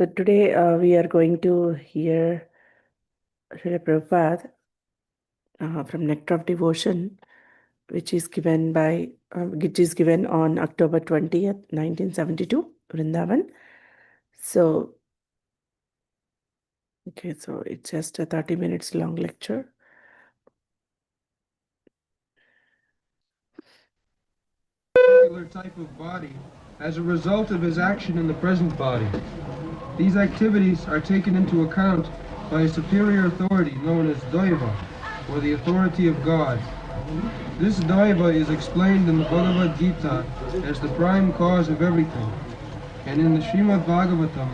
So today we are going to hear Srila Prabhupada from Nectar of Devotion, which is given on October 20th, 1972, Vrindavan. So it's just a 30 minutes long lecture. Particular type of body as a result of his action in the present body. These activities are taken into account by a superior authority known as Daiva, or the authority of God. This Daiva is explained in the Bhagavad Gita as the prime cause of everything, and in the Srimad Bhagavatam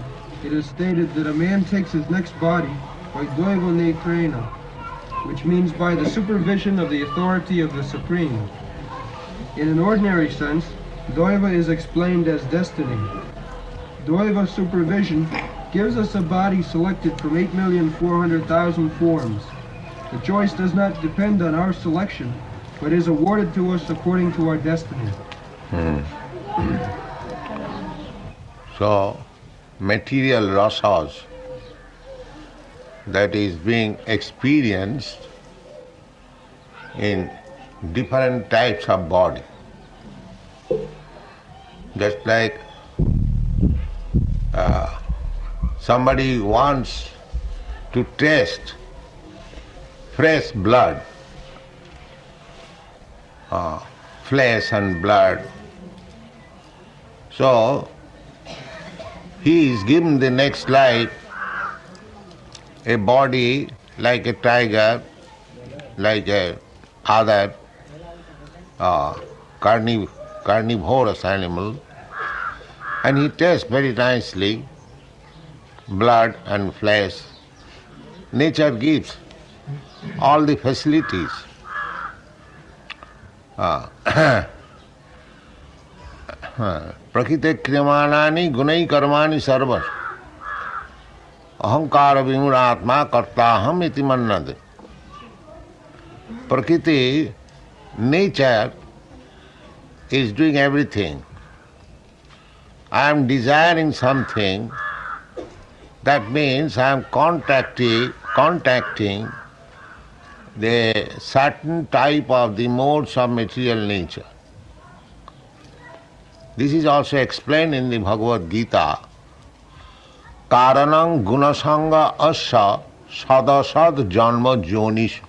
it is stated that a man takes his next body by Daiva Netrena, which means by the supervision of the authority of the Supreme. In an ordinary sense, Daiva is explained as destiny. Daiva supervision gives us a body selected from 8,400,000 forms. The choice does not depend on our selection, but is awarded to us according to our destiny. So, material rasas that is being experienced in different types of body. Just like somebody wants to taste fresh blood, flesh and blood. So, he is given the next life a body like a tiger, like a other carnivorous animal, and he tastes very nicely blood and flesh. Nature gives all the facilities. Prakrite kriyamanani gunai karmani sarva ahankara vimuratma kartaham iti mannade. Prakriti, nature, is doing everything. I am desiring something, that means I am contacting the certain type of the modes of material nature. This is also explained in the Bhagavad Gita. Karanam gunasanga asya sadasad janma jonish.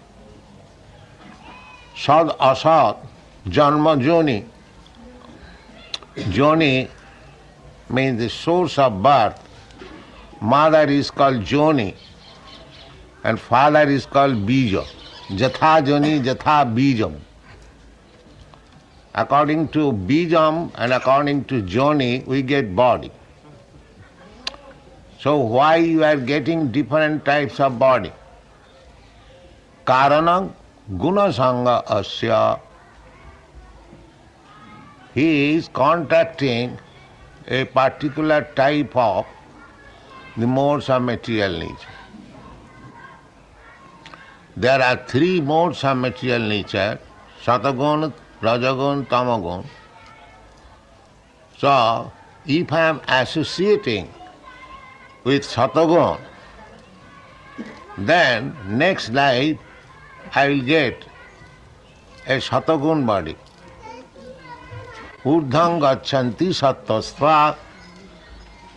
Sad asad janma joni. Joni means the source of birth. Mother is called Joni and father is called Bija. Jatha Joni, Jatha Bijam. According to Bijam and according to Joni, we get body. So why you are getting different types of body? Karanam gunasanga asya. He is contacting a particular type of the modes of material nature. There are three modes of material nature, Satagun, Rajagun, Tamagun. So, if I am associating with Satagun, then next life I will get a Satagun body. Urdhang gachanti sattasva.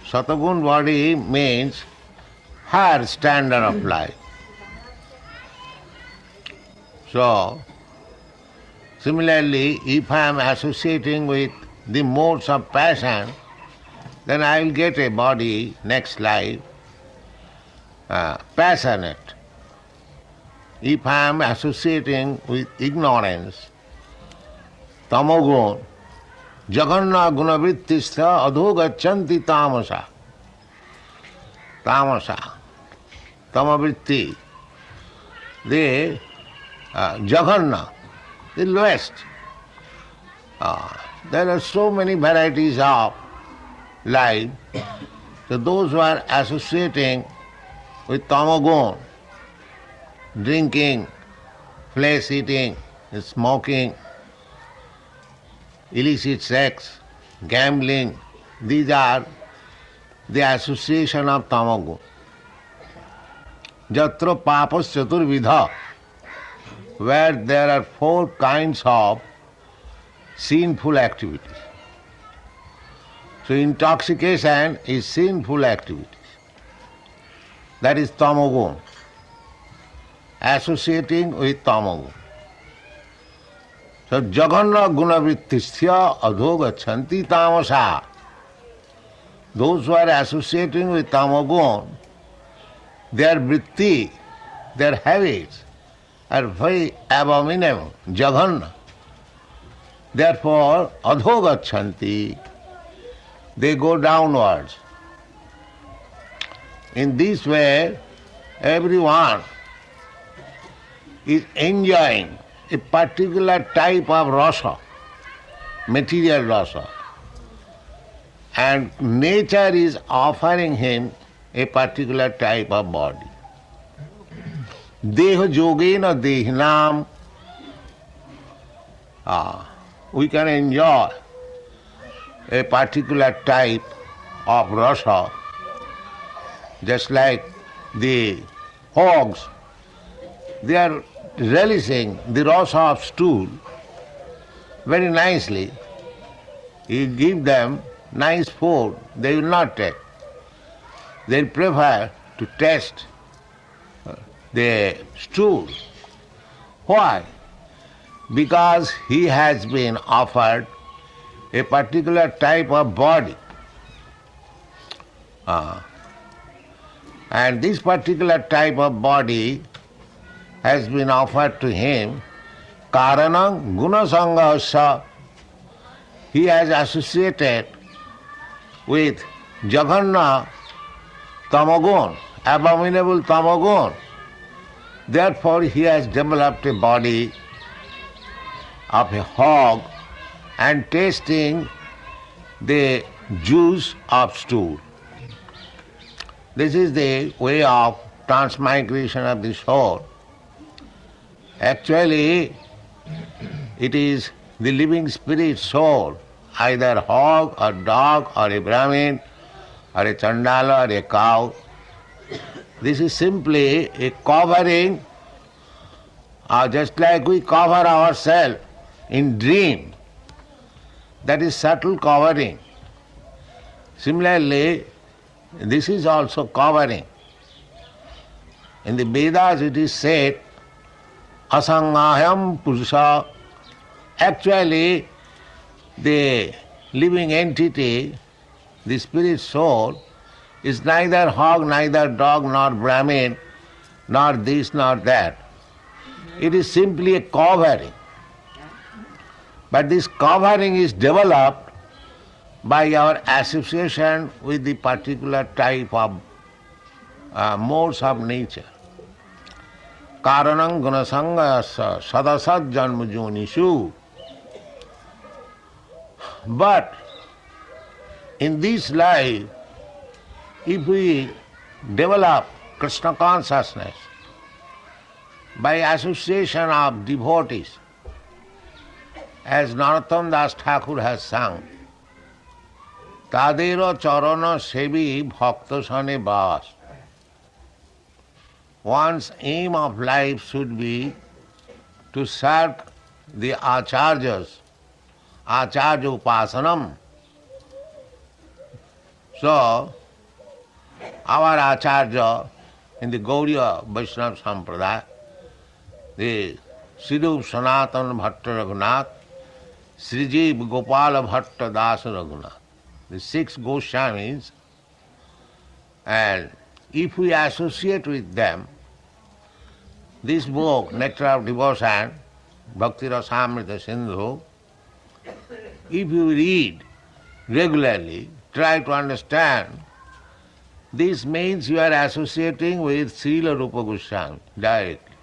Satagun body means higher standard of life. So, similarly, if I am associating with the modes of passion, then I will get a body next life passionate. If I am associating with ignorance, tamagun, jaganna gunavrittistha adhogachanti tamasa. Tamasa, tamavritti, the jaganna, the lowest. There are so many varieties of life. So those who are associating with tamagun, drinking, flesh eating, smoking, illicit sex, gambling, these are the association of tamagun. Jatra papas chaturvidha, where there are 4 kinds of sinful activities. So intoxication is sinful activities. That is tamagun. Associating with tamagun. So jaganna gunavrittistya adhogachanti tamasa. Those who are associating with tamagun, their vritti, their habits are very abominable, jaganna. Therefore, adhogachanti, they go downwards. In this way, everyone is enjoying a particular type of rasa, material rasa, and nature is offering him a particular type of body. Deha yogena dehinam, we can enjoy a particular type of rasa, just like the hogs, they are relishing the rasa of stool very nicely. You give them nice food, they will not take. They prefer to taste the stool. Why? Because he has been offered a particular type of body. And this particular type of body has been offered to him, karanam gunasangahasya. He has associated with jaganna tamagun, abominable tamagun. Therefore he has developed a body of a hog and tasting the juice of stool. This is the way of transmigration of the soul. Actually, it is the living spirit soul, either hog or dog or a Brahmin or a Chandala or a cow. This is simply a covering, just like we cover ourselves in dream. That is subtle covering. Similarly, this is also covering. In the Vedas it is said, asangaham purusha. Actually, the living entity, the spirit soul, is neither hog, neither dog, nor Brahmin, nor this, nor that. It is simply a covering. But this covering is developed by our association with the particular type of modes of nature. Karanam gunasangayasya sadasad janma jonishu. But in this life, if we develop Krishna consciousness by association of devotees, as Narottam Das Thakur has sung, Tadero charana sevi bhakta sane bas. One's aim of life should be to serve the acharyas, acharya upasanam. So, our acharya in the Gaudiya Vaishnava Sampradaya, the Siddhup Sanatana Bhatta Raghunath, Srijiv Gopala Bhatta Dasa Raghunath, the 6 Goswamis, and if we associate with them, this book, Nectar of Devotion, Bhakti Rasamrita Sindhu, if you read regularly, try to understand, this means you are associating with Srila Rupa Goswami directly.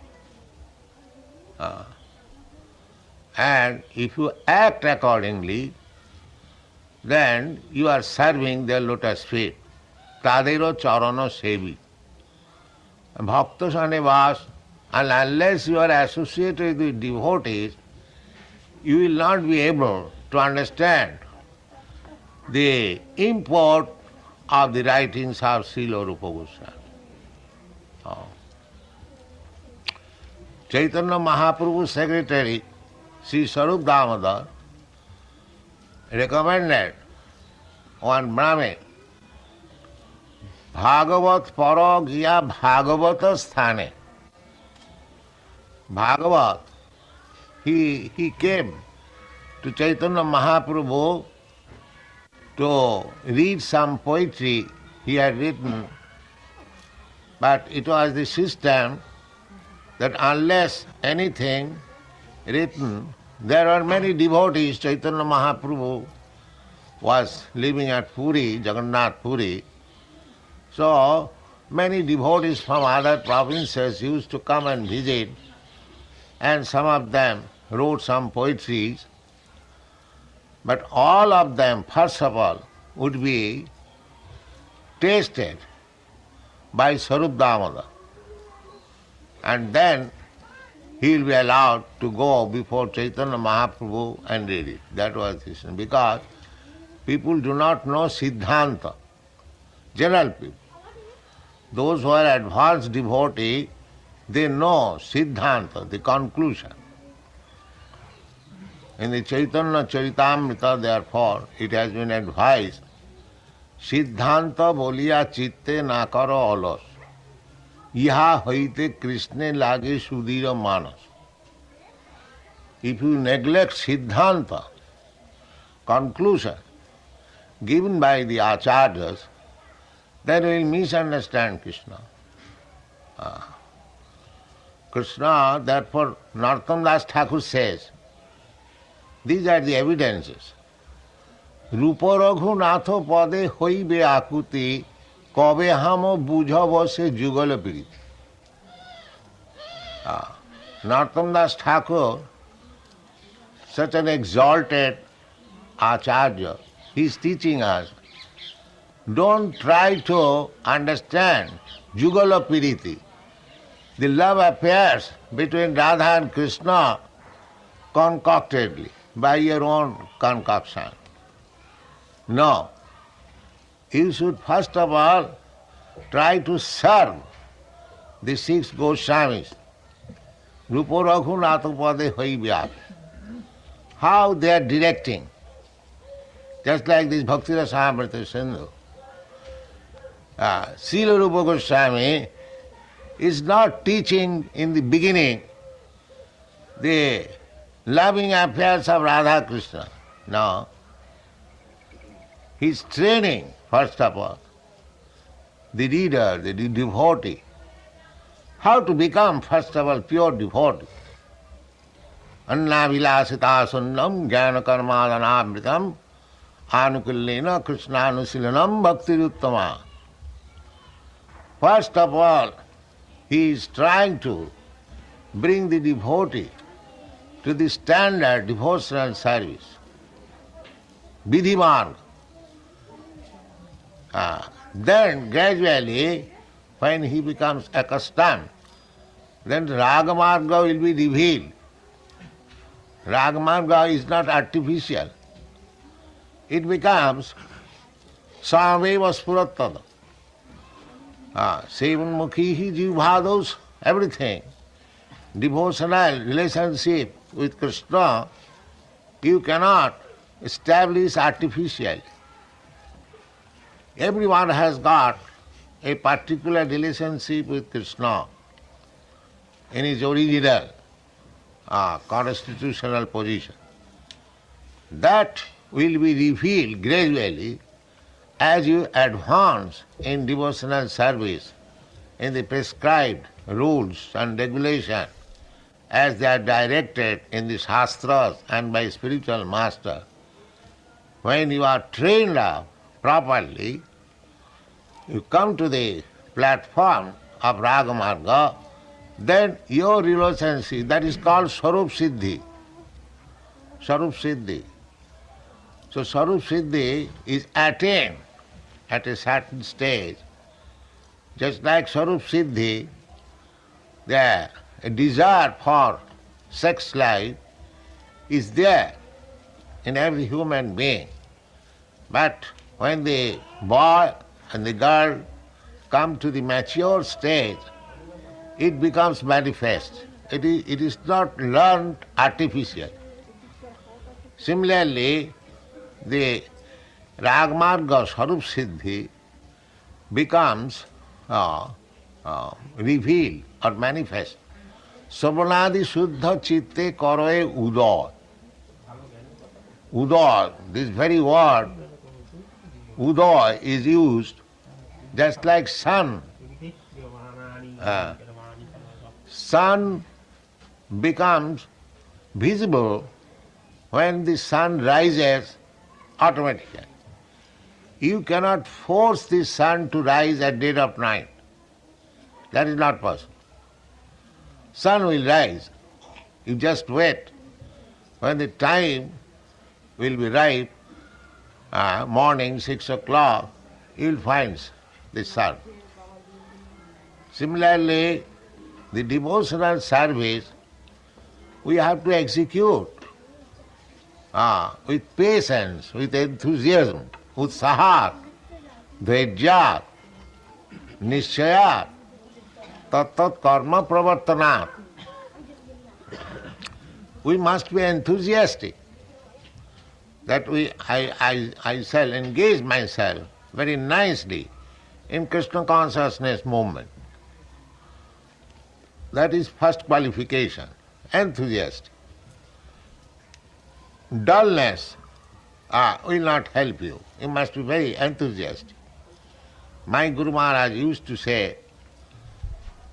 And if you act accordingly, then you are serving their lotus feet. Tadero charana sevi. Bhakta sanevas, and unless you are associated with devotees, you will not be able to understand the import of the writings of Srila Rupa Goswami. Oh. Chaitanya Mahaprabhu's secretary, Sri Sarup Damodar, recommended one Brahmin, Bhagavat Paro Gya Bhagavata Sthane. Bhagavat, he came to Chaitanya Mahaprabhu to read some poetry he had written, but it was the system that unless anything written, there were many devotees. Chaitanya Mahaprabhu was living at Puri, Jagannath Puri. So many devotees from other provinces used to come and visit, and some of them wrote some poetries. But all of them, first of all, would be tasted by Sarup Damodar. And then he will be allowed to go before Chaitanya Mahaprabhu and read it. That was the reason. Because people do not know Siddhanta, general people. Those who are advanced devotee, they know Siddhanta, the conclusion. In the Chaitanya Charitamrita, therefore, it has been advised, Siddhanta boliya chitte na karo alas, iha hoite Krishne lage sudhira manas. If you neglect Siddhanta, conclusion, given by the acharyas, then you will misunderstand Krishna. Krishna, therefore, Narottam Das Thakur says, these are the evidences. Rupa Raghunatha pade hoibe akuti kabe hamo bujhava se jugala piriti. Narottam Das Thakur, such an exalted acharya, he is teaching us, don't try to understand jugala piriti, the love affairs between Radha and Krishna concoctedly, by your own concoction. No. You should first of all try to serve the 6 Goswamis. Rupa Raghunatha pade hoibya. How they are directing. Just like this Bhakti Rasamrita Sindhu. Srila Rupa Goswami is not teaching in the beginning the loving affairs of Radha Krishna. No. He is training, first of all, the reader, the devotee, how to become, first of all, pure devotee. Anna vilasita sunnam jnana karmadhanamritam anukullena krishnaanusilanam bhaktiruttama. First of all, he is trying to bring the devotee to the standard devotional service. Vidhimarga. Then gradually, when he becomes accustomed, then Ragamarga will be revealed. Ragamarga is not artificial. It becomes Sameva Spurattada. Seven Mukhihi Jivbhados, everything. Devotional relationship with Krishna, you cannot establish artificially. Everyone has got a particular relationship with Krishna in his original constitutional position. That will be revealed gradually as you advance in devotional service in the prescribed rules and regulations as they are directed in the Shastras and by spiritual master. When you are trained up properly, you come to the platform of Ragamarga, then your relationship, that is called Swarup Siddhi. Swarup Siddhi. So Swarup Siddhi is attained at a certain stage. Just like Swarup Siddhi, the desire for sex life is there in every human being. But when the boy and the girl come to the mature stage, it becomes manifest. It is not learned artificial. Similarly, the Ragmarga Sarup Siddhi becomes revealed or manifest. Savanadi Shuddha Chitte Karoe Udoy. Udoy, this very word, Udoy, is used just like sun. Sun becomes visible when the sun rises automatically. You cannot force the sun to rise at dead of night. That is not possible. Sun will rise. You just wait. When the time will be ripe, morning 6 o'clock, you will find the sun. Similarly, the devotional service we have to execute with patience, with enthusiasm, utsahat, dhairyat, nishchayat, tat karma pravartanat. We must be enthusiastic that I shall engage myself very nicely in Krishna consciousness movement. That is first qualification, enthusiastic. Dullness will not help you. You must be very enthusiastic. My Guru Maharaj used to say,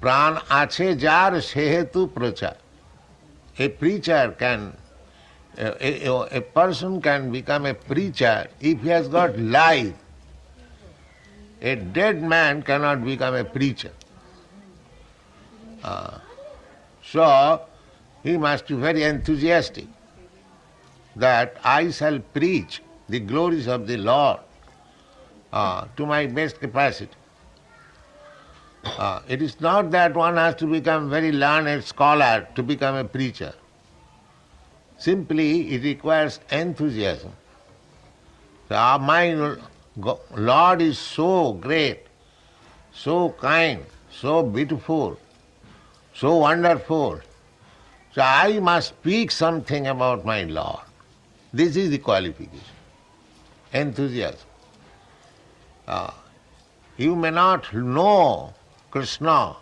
Pran ache jar sehetu pracha. A preacher can, a person can become a preacher if he has got life. A dead man cannot become a preacher. So, he must be very enthusiastic that I shall preach the glories of the Lord to my best capacity. It is not that one has to become very learned scholar to become a preacher. Simply, it requires enthusiasm. So, my Lord is so great, so kind, so beautiful, so wonderful. So I must speak something about my Lord. This is the qualification. Enthusiasm. You may not know Krishna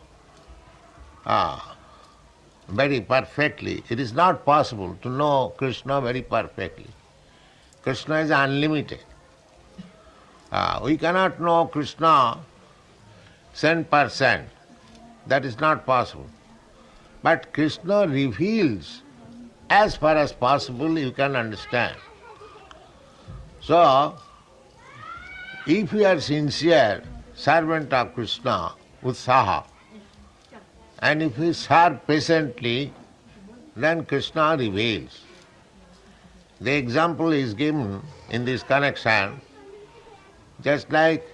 very perfectly. It is not possible to know Krishna very perfectly. Krishna is unlimited. We cannot know Krishna 100%. That is not possible. But Krishna reveals as far as possible you can understand. So, if you are sincere servant of Krishna, utsaha, and if you serve patiently, then Krishna reveals. The example is given in this connection, just like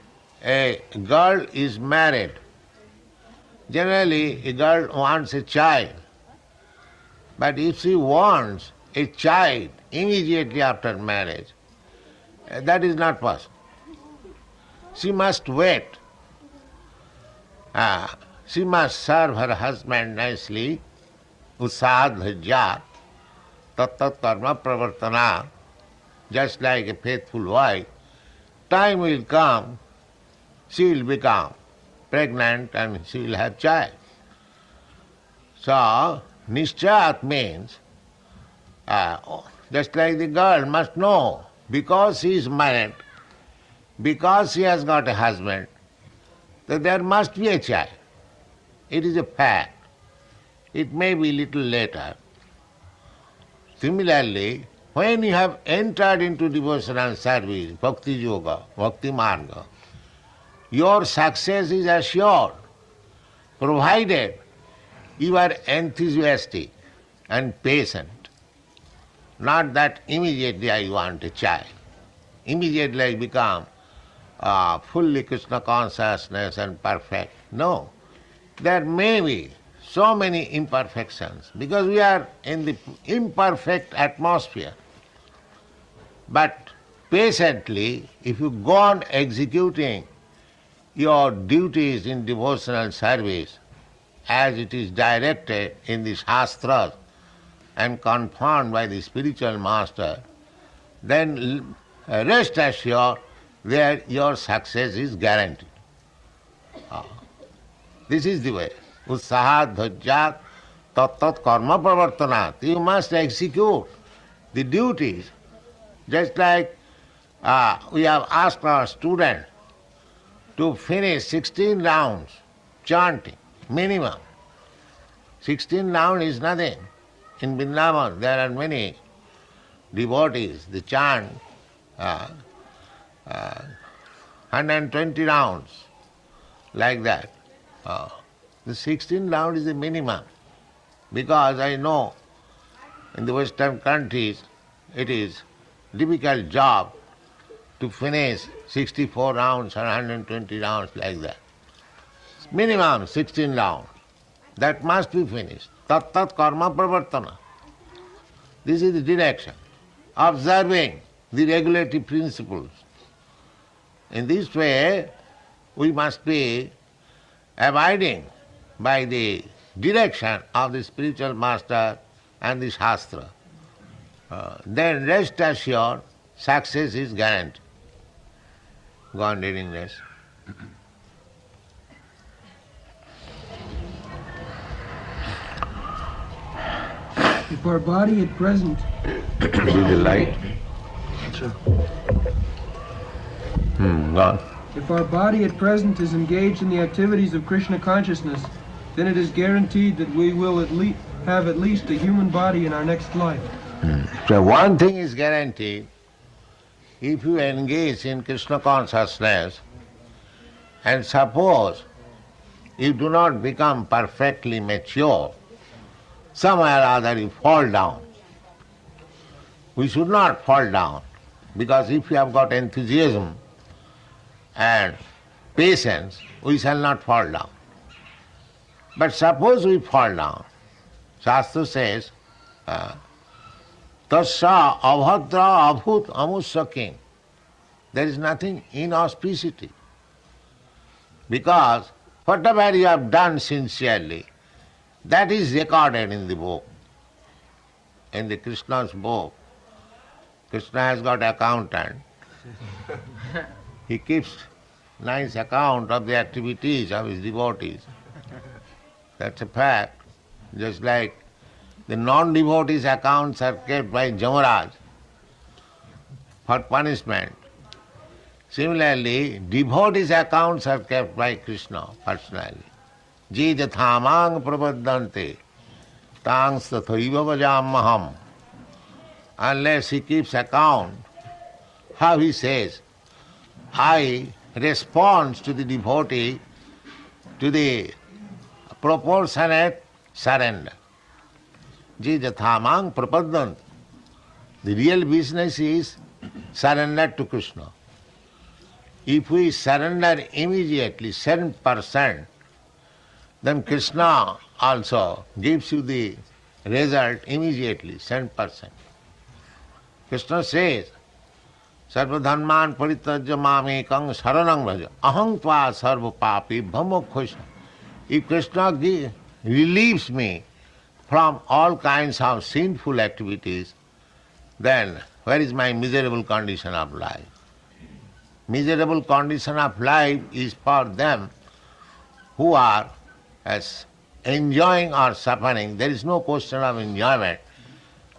a girl is married. Generally, a girl wants a child, but if she wants a child immediately after marriage, that is not possible. She must wait. She must serve her husband nicely, usad dhajyat, tat karma pravartana, just like a faithful wife. Time will come, she will become pregnant and she will have child. So, nishchayat means, just like the girl must know, because she is married, because she has got a husband, that there must be a child. It is a fact. It may be little later. Similarly, when you have entered into devotional service, bhakti yoga, bhakti marga, your success is assured, provided you are enthusiastic and patient. Not that immediately I want a child. Immediately I become fully Krishna consciousness and perfect. No. There may be so many imperfections because we are in the imperfect atmosphere. But patiently, if you go on executing your duties in devotional service as it is directed in the Shastras and confirmed by the spiritual master, then rest assured that your success is guaranteed. This is the way. Utsahat dhajjat tat karma pravartanat. You must execute the duties. Just like we have asked our student to finish 16 rounds chanting, minimum. 16 rounds is nothing. In Vrindavan there are many devotees, they chant 120 rounds, like that. The 16 round is the minimum, because I know in the Western countries it is difficult job to finish 64 rounds or 120 rounds like that. Minimum 16 rounds. That must be finished. Tat karma pravartana. This is the direction. Observing the regulative principles. In this way, we must be abiding by the direction of the spiritual master and the Shastra. Then rest assured, success is guaranteed. Go on reading this. If our body at present Do the light. Go on. If our body at present is engaged in the activities of Krishna consciousness, then it is guaranteed that we will have at least a human body in our next life. So one thing is guaranteed, if you engage in Krishna consciousness, and suppose you do not become perfectly mature, somewhere or other you fall down. We should not fall down, because if you have got enthusiasm and patience, we shall not fall down. But suppose we fall down, Shastra says, Tasya avhadra abhut amusaking. There is nothing inauspicity. Because whatever you have done sincerely, that is recorded in the book, in the Krishna's book. Krishna has got accountant. He keeps nice account of the activities of his devotees. That's a fact. Just like the non-devotees' accounts are kept by Jamaraj for punishment. Similarly, devotees' accounts are kept by Krishna personally. Je jathamang prapaddante tangs tathaiva vajamaham. Unless he keeps account, how he says, I respond to the devotee to the proportionate surrender. Je jathamang prapaddante. The real business is surrender to Krishna. If we surrender immediately 7%, then Krishna also gives you the result immediately, 7%. Krishna says, Sarvadharman parityajya mamekang saranang bhaja aham tva sarva papi bhamokkhosha. If Krishna relieves me from all kinds of sinful activities, then where is my miserable condition of life? Miserable condition of life is for them who are as enjoying or suffering. There is no question of enjoyment,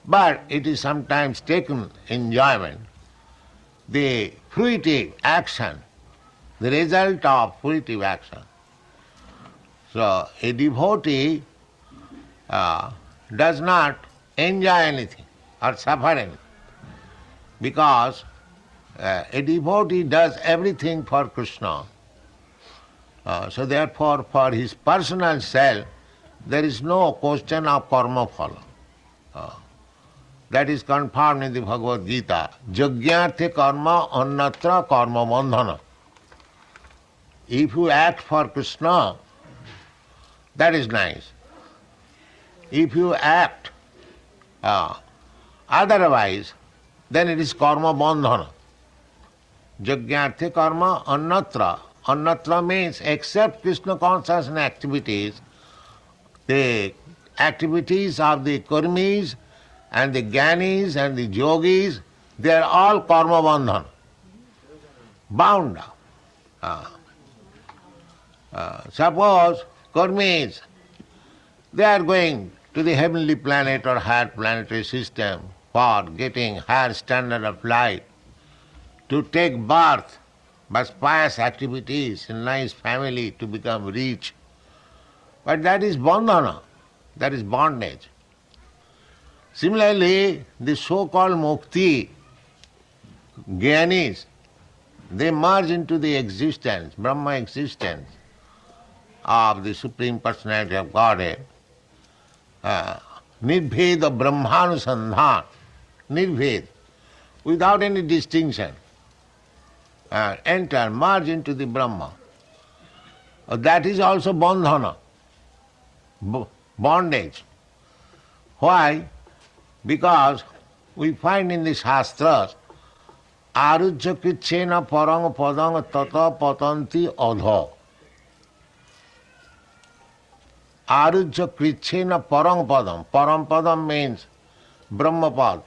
but it is sometimes taken enjoyment. The fruitive action, the result of fruitive action. So a devotee does not enjoy anything or suffer anything, because a devotee does everything for Krishna. So therefore, for his personal self, there is no question of karma phala. That is confirmed in the Bhagavad Gita. Jagyarthe karma annatra karma bandhana. If you act for Krishna, that is nice. If you act otherwise, then it is karma bandhana. Jagyarthe karma annatra. Annatra means except Krishna consciousness activities, the activities of the karmis and the jnanis and the yogis, they are all karma bandhan, bound. Suppose karmis, they are going to the heavenly planet or higher planetary system for getting higher standard of life, to take birth by pious activities in nice family to become rich. But that is bandhana, that is bondage. Similarly, the so-called mukti, jnanis, they merge into the existence, Brahma existence of the Supreme Personality of Godhead. Nirbheda Brahmanusandhan, nirbhed, without any distinction, enter, merge into the Brahma. That is also bandhana, bondage. Why? Because we find in the Shastras, arujya krichena parang padang tata patanti adha. Arujya krichena parang padam. Parang padam means Brahmapad.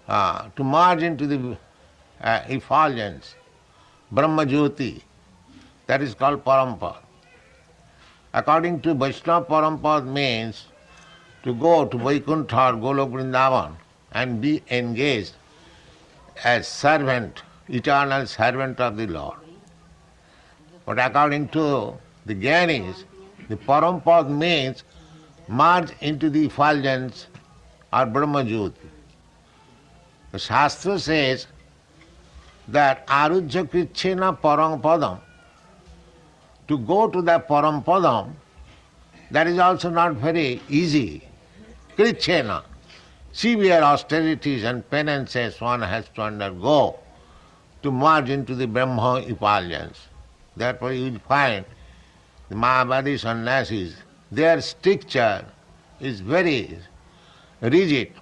To merge into the effulgence, Brahma Jyoti, that is called Parampad. According to Vaishnava, Parampad means to go to Vaikuntha or Golok Vrindavan and be engaged as servant, eternal servant of the Lord. But according to the Jnanis, the Parampad means merge into the effulgence or Brahma Jyoti. The Shastra says that arujya krichena parang padam, to go to the param padam, that is also not very easy. Krichena, severe austerities and penances one has to undergo to merge into the Brahma effulgence. Therefore you will find the Mayavadi sannyasis, their stricture is very rigid.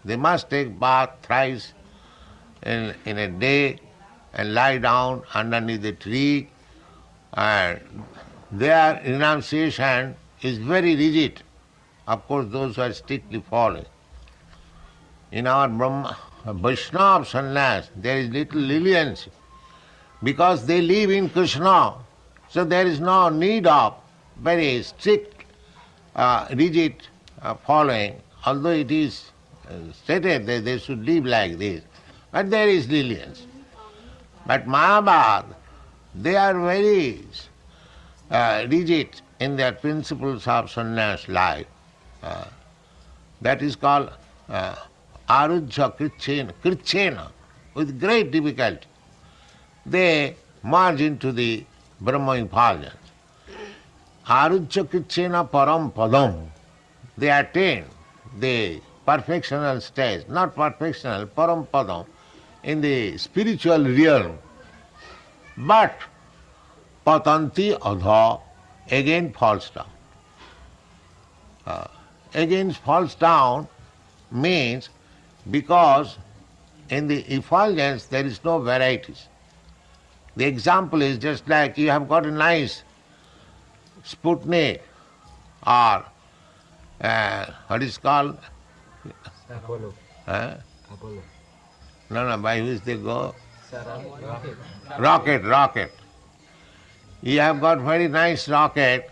They must take bath thrice in a day and lie down underneath the tree, and their renunciation is very rigid. Of course, those who are strictly following. In our Vaishnava sannyas, there is little leniency because they live in Krishna, so there is no need of very strict, rigid following, although it is stated that they should live like this. But there is leniency. But Mayavad, they are very rigid in their principles of sannyas life. That is called arujya krichena, with great difficulty. They merge into the Brahma effulgence. Arujya krichena param padam, they attain the perfectional stage, not perfectional, param padam, in the spiritual realm. But patanti adha, again falls down. Again falls down means because in the effulgence there is no varieties. The example is just like you have got a nice Sputnik or what is called? Apollo. Apollo. No, by which they go? Rocket. You have got very nice rocket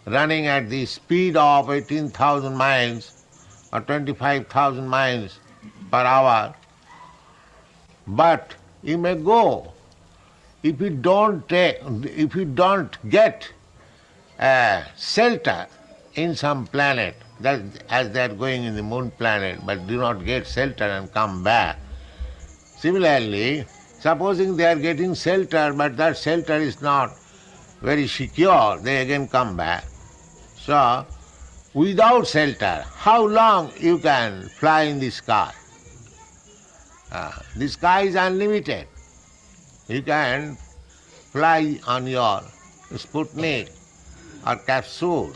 running at the speed of 18,000 miles or 25,000 miles per hour. But you may go. If you don't get shelter in some planet, that as they are going in the moon planet, but do not get shelter and come back. Similarly, supposing they are getting shelter, but that shelter is not very secure, they again come back. So, without shelter, how long you can fly in the sky? The sky is unlimited. You can fly on your Sputnik or capsule.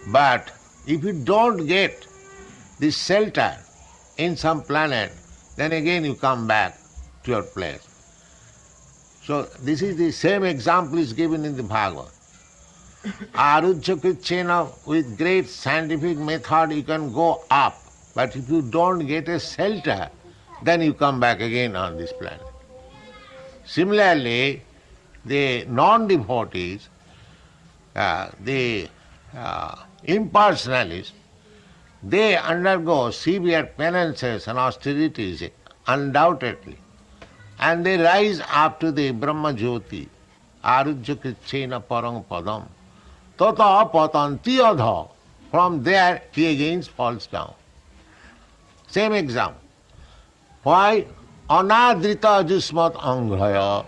But if you don't get this shelter in some planet, then again you come back to your place. So this is the same example is given in the Bhagavad. Arujya with great scientific method you can go up, but if you don't get a shelter, then you come back again on this planet. Similarly, the non-devotees, the impersonalists, they undergo severe penances and austerities, undoubtedly, and they rise up to the Brahma Jyoti, Arujya Krichena Parang Padam, Tata Patanti Adha. From there he again falls down. Same example. Why? Anadrita Jusmat Angraya.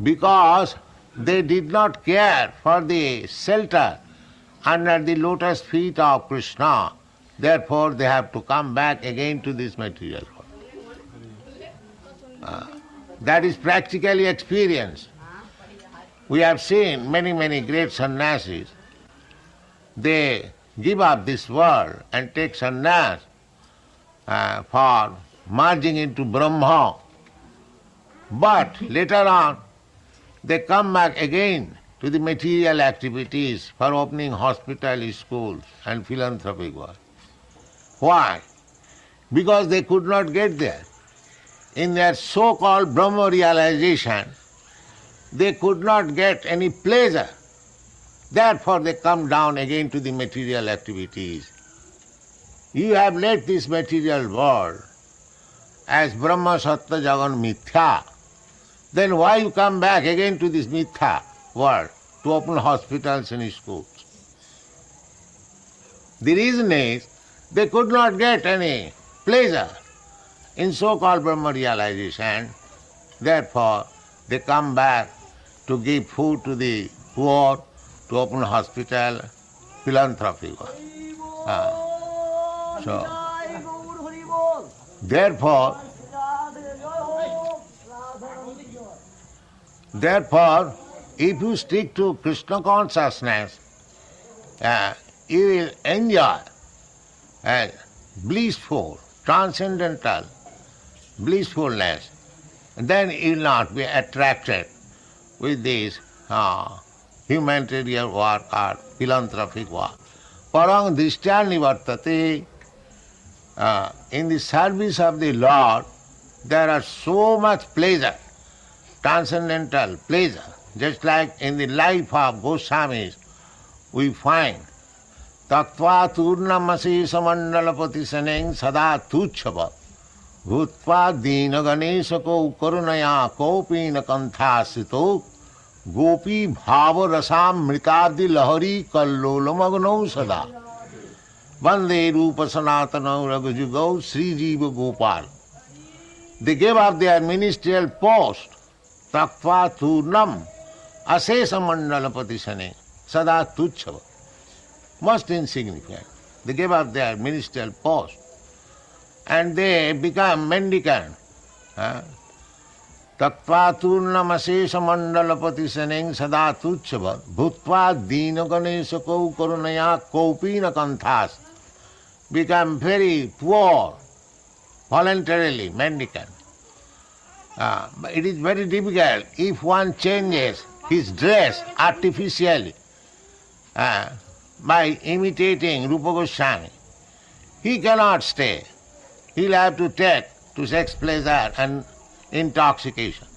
Because they did not care for the shelter under the lotus feet of Krishna, therefore they have to come back again to this material world. That is practically experienced. We have seen many great sannyasis. They give up this world and take sannyas for merging into Brahma. But later on, they come back again to the material activities for opening hospitals, schools and philanthropic work. Why? Because they could not get there. In their so-called Brahma realization, they could not get any pleasure. Therefore they come down again to the material activities. You have left this material world as Brahma Sattva Jagan Mithya. Then why you come back again to this Mithya world to open hospitals and schools? The reason is they could not get any pleasure in so-called Brahma realization. Therefore they come back to give food to the poor, to open hospital, philanthropy work. Therefore, if you stick to Krishna consciousness, you will enjoy blissful, transcendental blissfulness. Then you will not be attracted with this humanitarian work or philanthropic work. Parang drishtya nivartate. In the service of the Lord, there are so much pleasure, transcendental pleasure. Just like in the life of Goswamis, we find Tattva Turnamasi Samandalapati Saneng Sada Tuchava Bhutva Dina Ganeshako Karunaya Kopina Kanthasito Gopi Bhava Rasam Mritadi Lahari Kallolamagno Sada Vande Rupa Sanatana Ragujugau Sri Jiva Gopal. They gave up their ministerial post, Tattva Turnam Asesa Mandalapati Sane Sada Tuchava. Most insignificant. They gave up their ministerial post and they become mendicant. Tattva Turnam Asesa Mandalapati Sane Sada Tuchava Bhutva Dina Ganeshako Karunaya Kopina Kanthas. Become very poor, voluntarily mendicant. But it is very difficult if one changes his dress artificially by imitating Rupa Goswami. He cannot stay. He'll have to take to sex pleasure and intoxication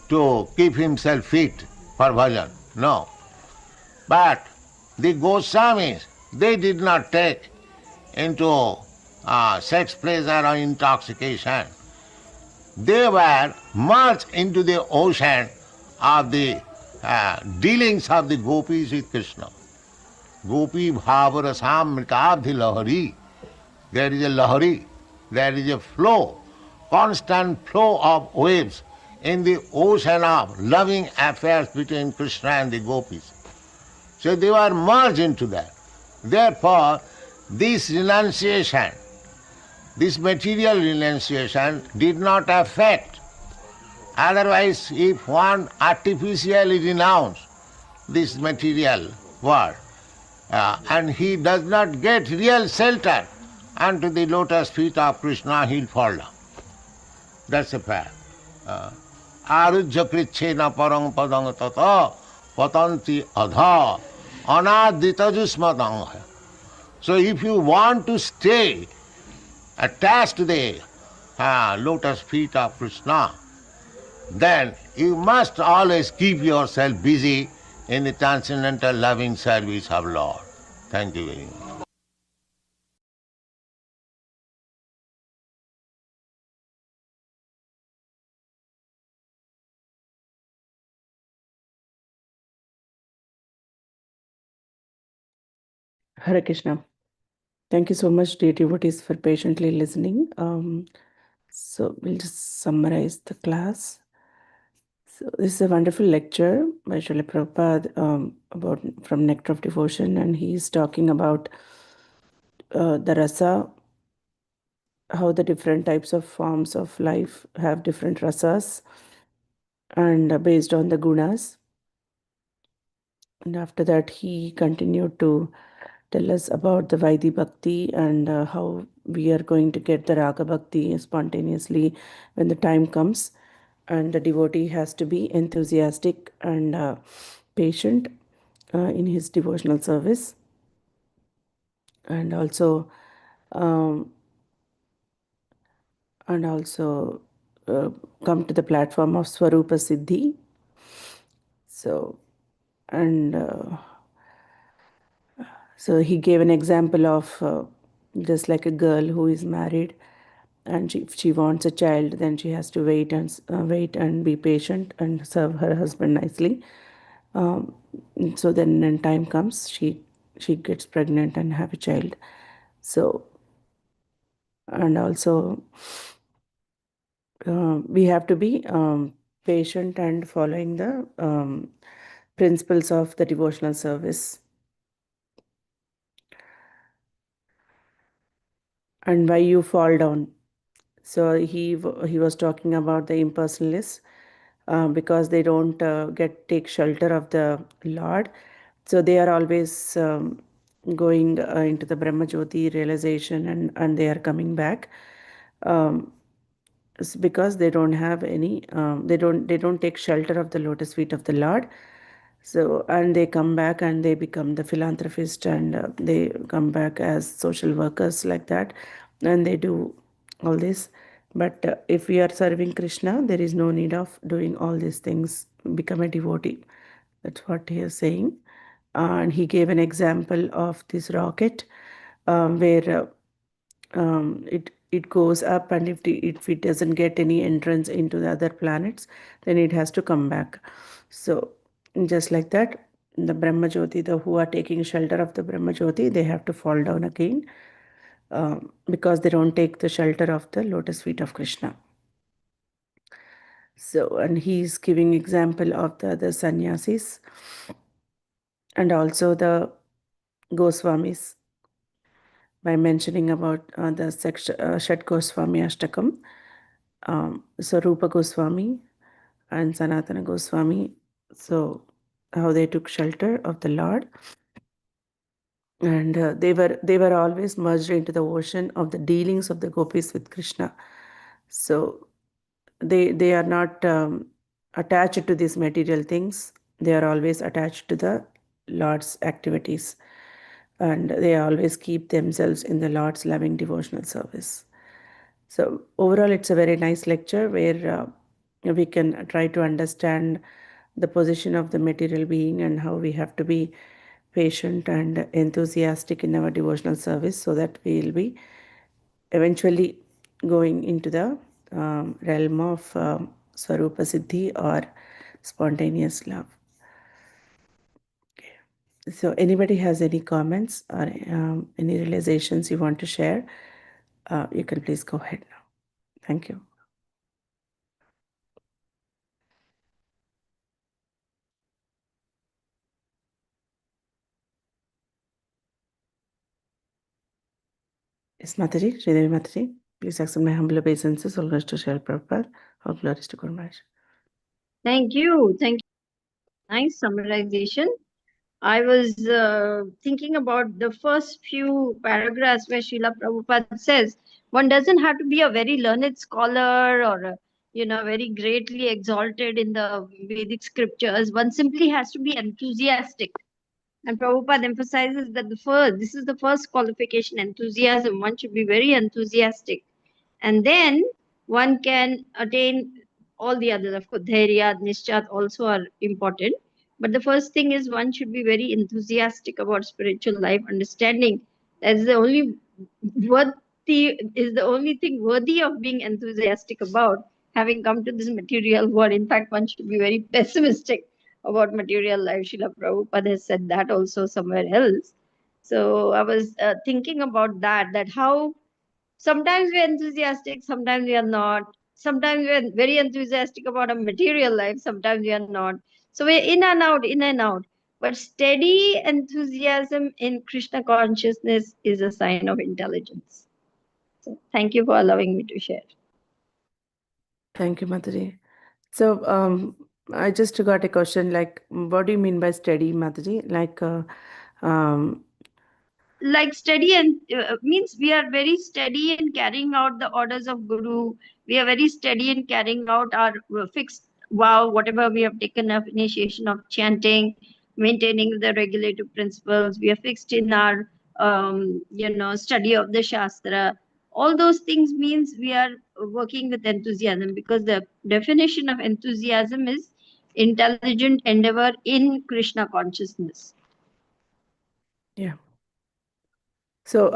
to keep himself fit for bhajan. No. But the Goswamis, they did not take into sex pleasure or intoxication. They were merged into the ocean of the dealings of the gopis with Krishna. Gopi bhavarasam mritabdhi lahari. There is a lahari, there is a flow, constant flow of waves in the ocean of loving affairs between Krishna and the gopis. So they were merged into that. Therefore, this renunciation, this material renunciation did not affect. Otherwise, if one artificially renounced this material world and he does not get real shelter unto the lotus feet of Krishna, he'll fall down. That's a fact. arujya krichena parang padang tata patanti adha anadita jusmadang. So if you want to stay attached to the lotus feet of Krishna, then you must always keep yourself busy in the transcendental loving service of Lord. Thank you very much. Hare Krishna. Thank you so much, dear devotees, for patiently listening. So we'll just summarize the class. So this is a wonderful lecture by Srila Prabhupada about from Nectar of Devotion, and he's talking about the rasa, how the different types of forms of life have different rasas, and based on the gunas. And after that, he continued to tell us about the Vaidhi Bhakti and how we are going to get the Raga Bhakti spontaneously when the time comes. And the devotee has to be enthusiastic and patient in his devotional service. And also, um, and also come to the platform of Swarupa Siddhi. So, and so he gave an example of just like a girl who is married, and if she wants a child, then she has to wait and be patient and serve her husband nicely. Um, so then, when time comes, she gets pregnant and have a child. So, and also we have to be patient and following the principles of the devotional service. And why you fall down. So he was talking about the impersonalists because they don't take shelter of the Lord. So they are always going into the Brahma Jyoti realization, and they are coming back. It's because they don't have any they don't take shelter of the lotus feet of the Lord. So, and they come back and they become the philanthropist, and they come back as social workers like that, and they do all this. But if we are serving Krishna, there is no need of doing all these things. Become a devotee. That's what he is saying. And he gave an example of this rocket where it goes up, and if it doesn't get any entrance into the other planets, then it has to come back. So just like that, the Brahma Jyoti, the who are taking shelter of the Brahma Jyoti, they have to fall down again because they don't take the shelter of the lotus feet of Krishna. So, and he's giving example of the other sannyasis and also the Goswamis by mentioning about the Shat Goswami Ashtakam. So Rupa Goswami and Sanatana Goswami, so how they took shelter of the Lord, and they were always merged into the ocean of the dealings of the gopis with Krishna. So they are not attached to these material things. They are always attached to the Lord's activities, and they always keep themselves in the Lord's loving devotional service. So overall, it's a very nice lecture where we can try to understand the position of the material being and how we have to be patient and enthusiastic in our devotional service, so that we will be eventually going into the realm of Swarupa Siddhi or spontaneous love. Okay. So anybody has any comments or any realizations you want to share, you can please go ahead now. Thank you. Yes, Mataji, Sridevi Mataji, please accept my humble obeisances. All glories to Srila Prabhupada. All glories to Guru Maharaj. Thank you. Thank you. Nice summarization. I was thinking about the first few paragraphs where Srila Prabhupada says one doesn't have to be a very learned scholar or a very greatly exalted in the Vedic scriptures. One simply has to be enthusiastic. And Prabhupada emphasizes that this is the first qualification, enthusiasm. One should be very enthusiastic. And then one can attain all the others. Of course, dhairya, nischat also are important. But the first thing is one should be very enthusiastic about spiritual life, understanding that's the only the only thing worthy of being enthusiastic about, having come to this material world. In fact, one should be very pessimistic about material life. Srila Prabhupada has said that also somewhere else. So I was thinking about that how sometimes we're enthusiastic, sometimes we are not. Sometimes we're very enthusiastic about a material life, sometimes we are not. So we're in and out, in and out. But steady enthusiasm in Krishna consciousness is a sign of intelligence. So thank you for allowing me to share. Thank you, Mataji. So, I just got a question like, what do you mean by steady, Mataji? Like, um, Like steady and means we are very steady in carrying out the orders of Guru. We are very steady in carrying out our fixed vow, whatever we have taken up, initiation of chanting, maintaining the regulative principles. We are fixed in our study of the Shastra. All those things means we are working with enthusiasm, because the definition of enthusiasm is intelligent endeavor in Krishna consciousness. yeah. So,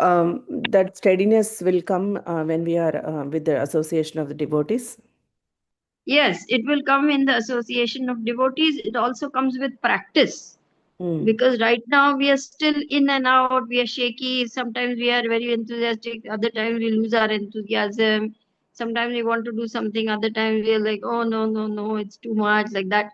that steadiness will come when we are with the association of the devotees. Yes, it will come in the association of devotees. It also comes with practice. Because right now we are still in and out, we are shaky. Sometimes we are very enthusiastic, other times we lose our enthusiasm. Sometimes we want to do something, other times we are like, oh no, no, no, it's too much, like that.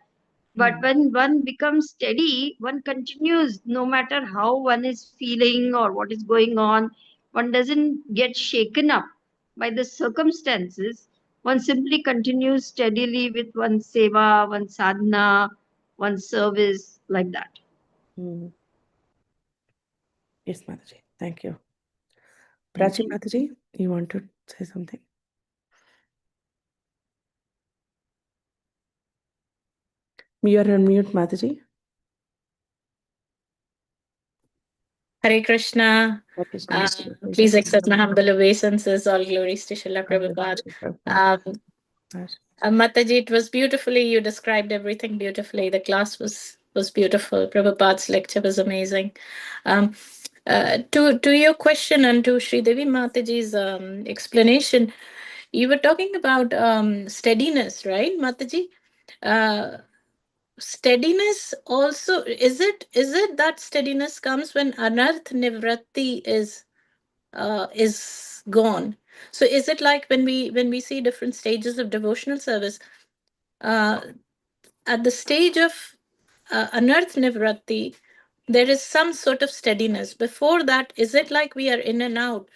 But when one becomes steady, one continues no matter how one is feeling or what is going on. One doesn't get shaken up by the circumstances. One simply continues steadily with one's seva, one's sadhana, one's service, like that. Yes, Mataji. Thank you. Prachi Mataji, you want to say something? You are on mute, Mataji. Hare Krishna. Hare Krishna. Please accept my humble obeisances. All glories to Srila Prabhupada. Mataji, it was beautifully. You described everything beautifully. The class was beautiful. Prabhupada's lecture was amazing. To your question and to Sri Devi Mataji's explanation, you were talking about steadiness, right, Mataji? Steadiness also, is it that steadiness comes when anarth nivratti is gone? So is it like when we see different stages of devotional service, at the stage of anarth nivratti, there is some sort of steadiness. Before that, is it like we are in and out,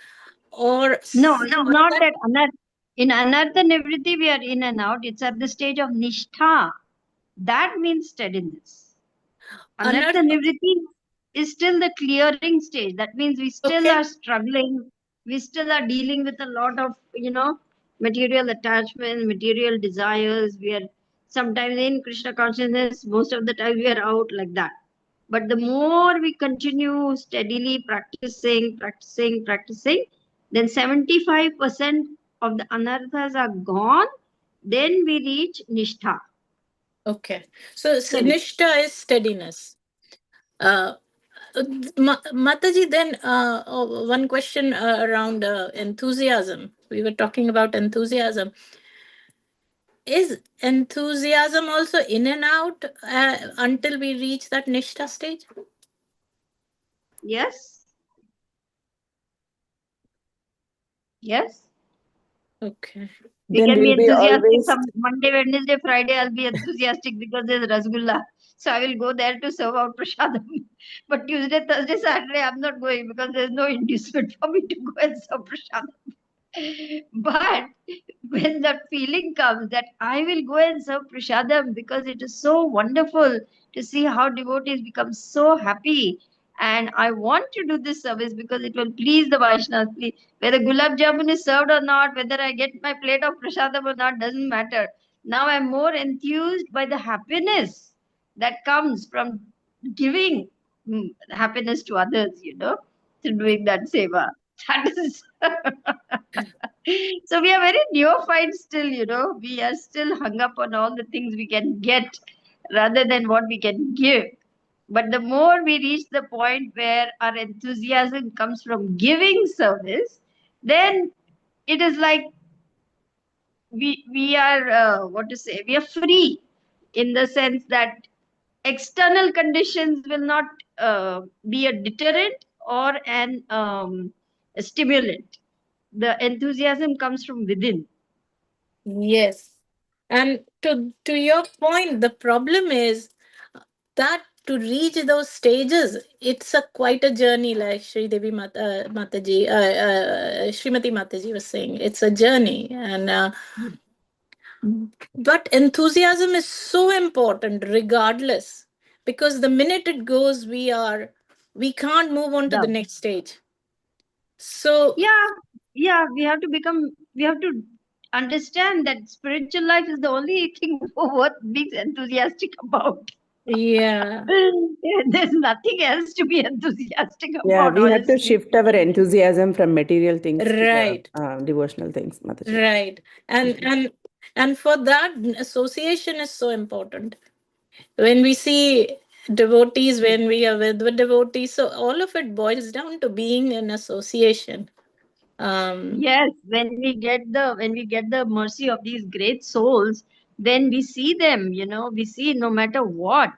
or No, not that in anartha nivriti we are in and out. It's at the stage of nishtha. That means steadiness. Anartha anarth? nivriti is still the clearing stage. That means we still Okay. are struggling. We still are dealing with a lot of, material attachment, material desires. We are sometimes in Krishna consciousness, most of the time we are out like that. But the more we continue steadily practicing, then 75% of the anarthas are gone. Then we reach nishtha. Okay. So nishtha is steadiness. Mataji, then one question around enthusiasm. We were talking about enthusiasm. Is enthusiasm also in and out until we reach that nishtha stage? Yes. Yes. Okay. We Then can be we'll be enthusiastic always. some Monday, Wednesday, Friday. I'll be enthusiastic because there's Rasgulla. So I will go there to serve out prasadam. But Tuesday, Thursday, Saturday, I'm not going because there's no inducement for me to go and serve prasadam. But when that feeling comes that I will go and serve prasadam because it is so wonderful to see how devotees become so happy and I want to do this service because it will please the Vaishnavas. Whether gulab jamun is served or not, whether I get my plate of prasadam or not, doesn't matter. Now I'm more enthused by the happiness that comes from giving happiness to others, through doing that seva. That is. So we are very neophyte still, We are still hung up on all the things we can get rather than what we can give. But the more we reach the point where our enthusiasm comes from giving service, then it is like we are what to say, we are free in the sense that external conditions will not be a deterrent or an a stimulant. The enthusiasm comes from within. Yes. And to your point, the problem is that to reach those stages, it's a quite a journey, like Sri Devi Mataji, Srimati Mataji was saying. It's a journey, and but enthusiasm is so important, regardless, because the minute it goes, we can't move on to the Yeah, next stage. So yeah, yeah. We have to understand that spiritual life is the only thing worth being enthusiastic about. yeah, There's nothing else to be enthusiastic Yeah, about, we have to honestly. shift our enthusiasm from material things to the right. devotional things, Mataji. Right. And for that, association is so important. When we see devotees, when we are with the devotees, so all of it boils down to being in association. Yes, when we get the mercy of these great souls, then we see them, we see no matter what,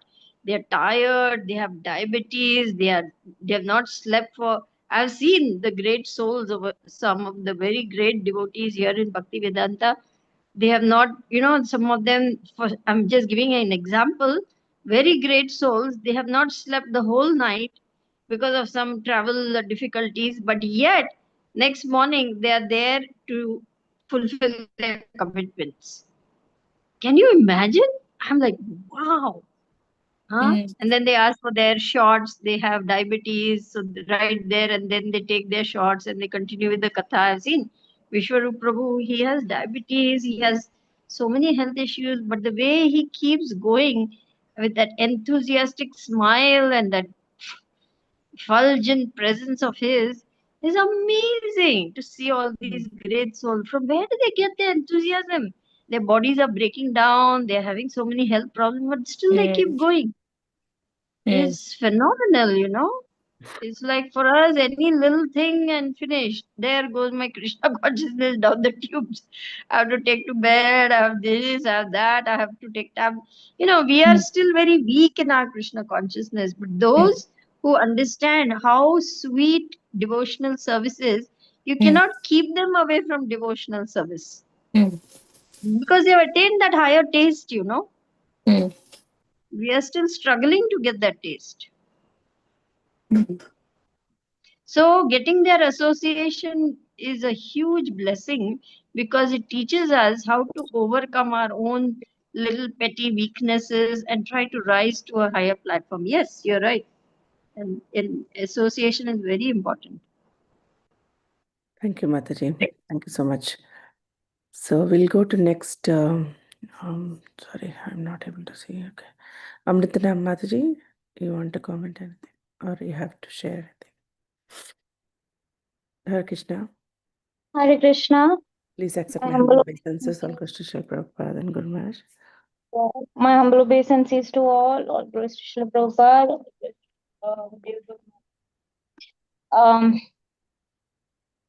they're tired, they have diabetes, they have not slept for. I've seen the great souls of some of the very great devotees here in Bhakti Vedanta. They have not, some of them, I'm just giving an example, very great souls, they have not slept the whole night because of some travel difficulties, but yet next morning they are there to fulfill their commitments. Can you imagine? I'm like, wow. Huh? mm, And then they ask for their shots. They have diabetes, so right there, and then they take their shots and they continue with the katha. I've seen Vishwarup Prabhu. He has diabetes. He has so many health issues, but the way he keeps going with that enthusiastic smile and that fulgent presence of his is amazing to see all these great souls. From where do they get their enthusiasm? Their bodies are breaking down. They're having so many health problems, but still they keep mm, going. mm, Is phenomenal. It's like for us, any little thing and finished. There goes my Krishna consciousness down the tubes. I have to take to bed. I have this, I have that. I have to take time. We are mm, still very weak in our Krishna consciousness. But mm, those who understand how sweet devotional service is, you mm, cannot keep them away from devotional service mm, because they have attained that higher taste. mm, We are still struggling to get that taste. mm. So, getting their association is a huge blessing because it teaches us how to overcome our own little petty weaknesses and try to rise to a higher platform. Yes, you're right. And association is very important. Thank you, Mataji. Thank you so much. So we'll go to next. Sorry, I'm not able to see. Okay. Amritana Mataji, you want to comment anything? Or you have to share anything? Hare Krishna. Hare Krishna. Please accept My my humble humble obeisances, all goes to Srila Prabhupada and Guru Maharaj. my humble obeisances to all glories to Srila Prabhupada. Um,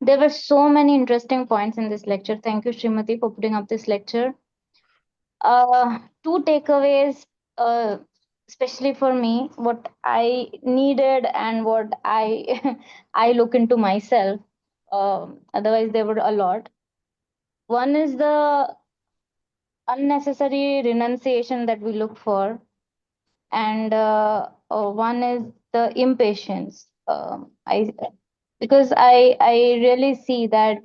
there were so many interesting points in this lecture. Thank you, Srimati, for putting up this lecture. Two takeaways, especially for me, what I needed and what I I look into myself. Otherwise, there were a lot. One is the unnecessary renunciation that we look for, and one is the impatience. I Because I really see that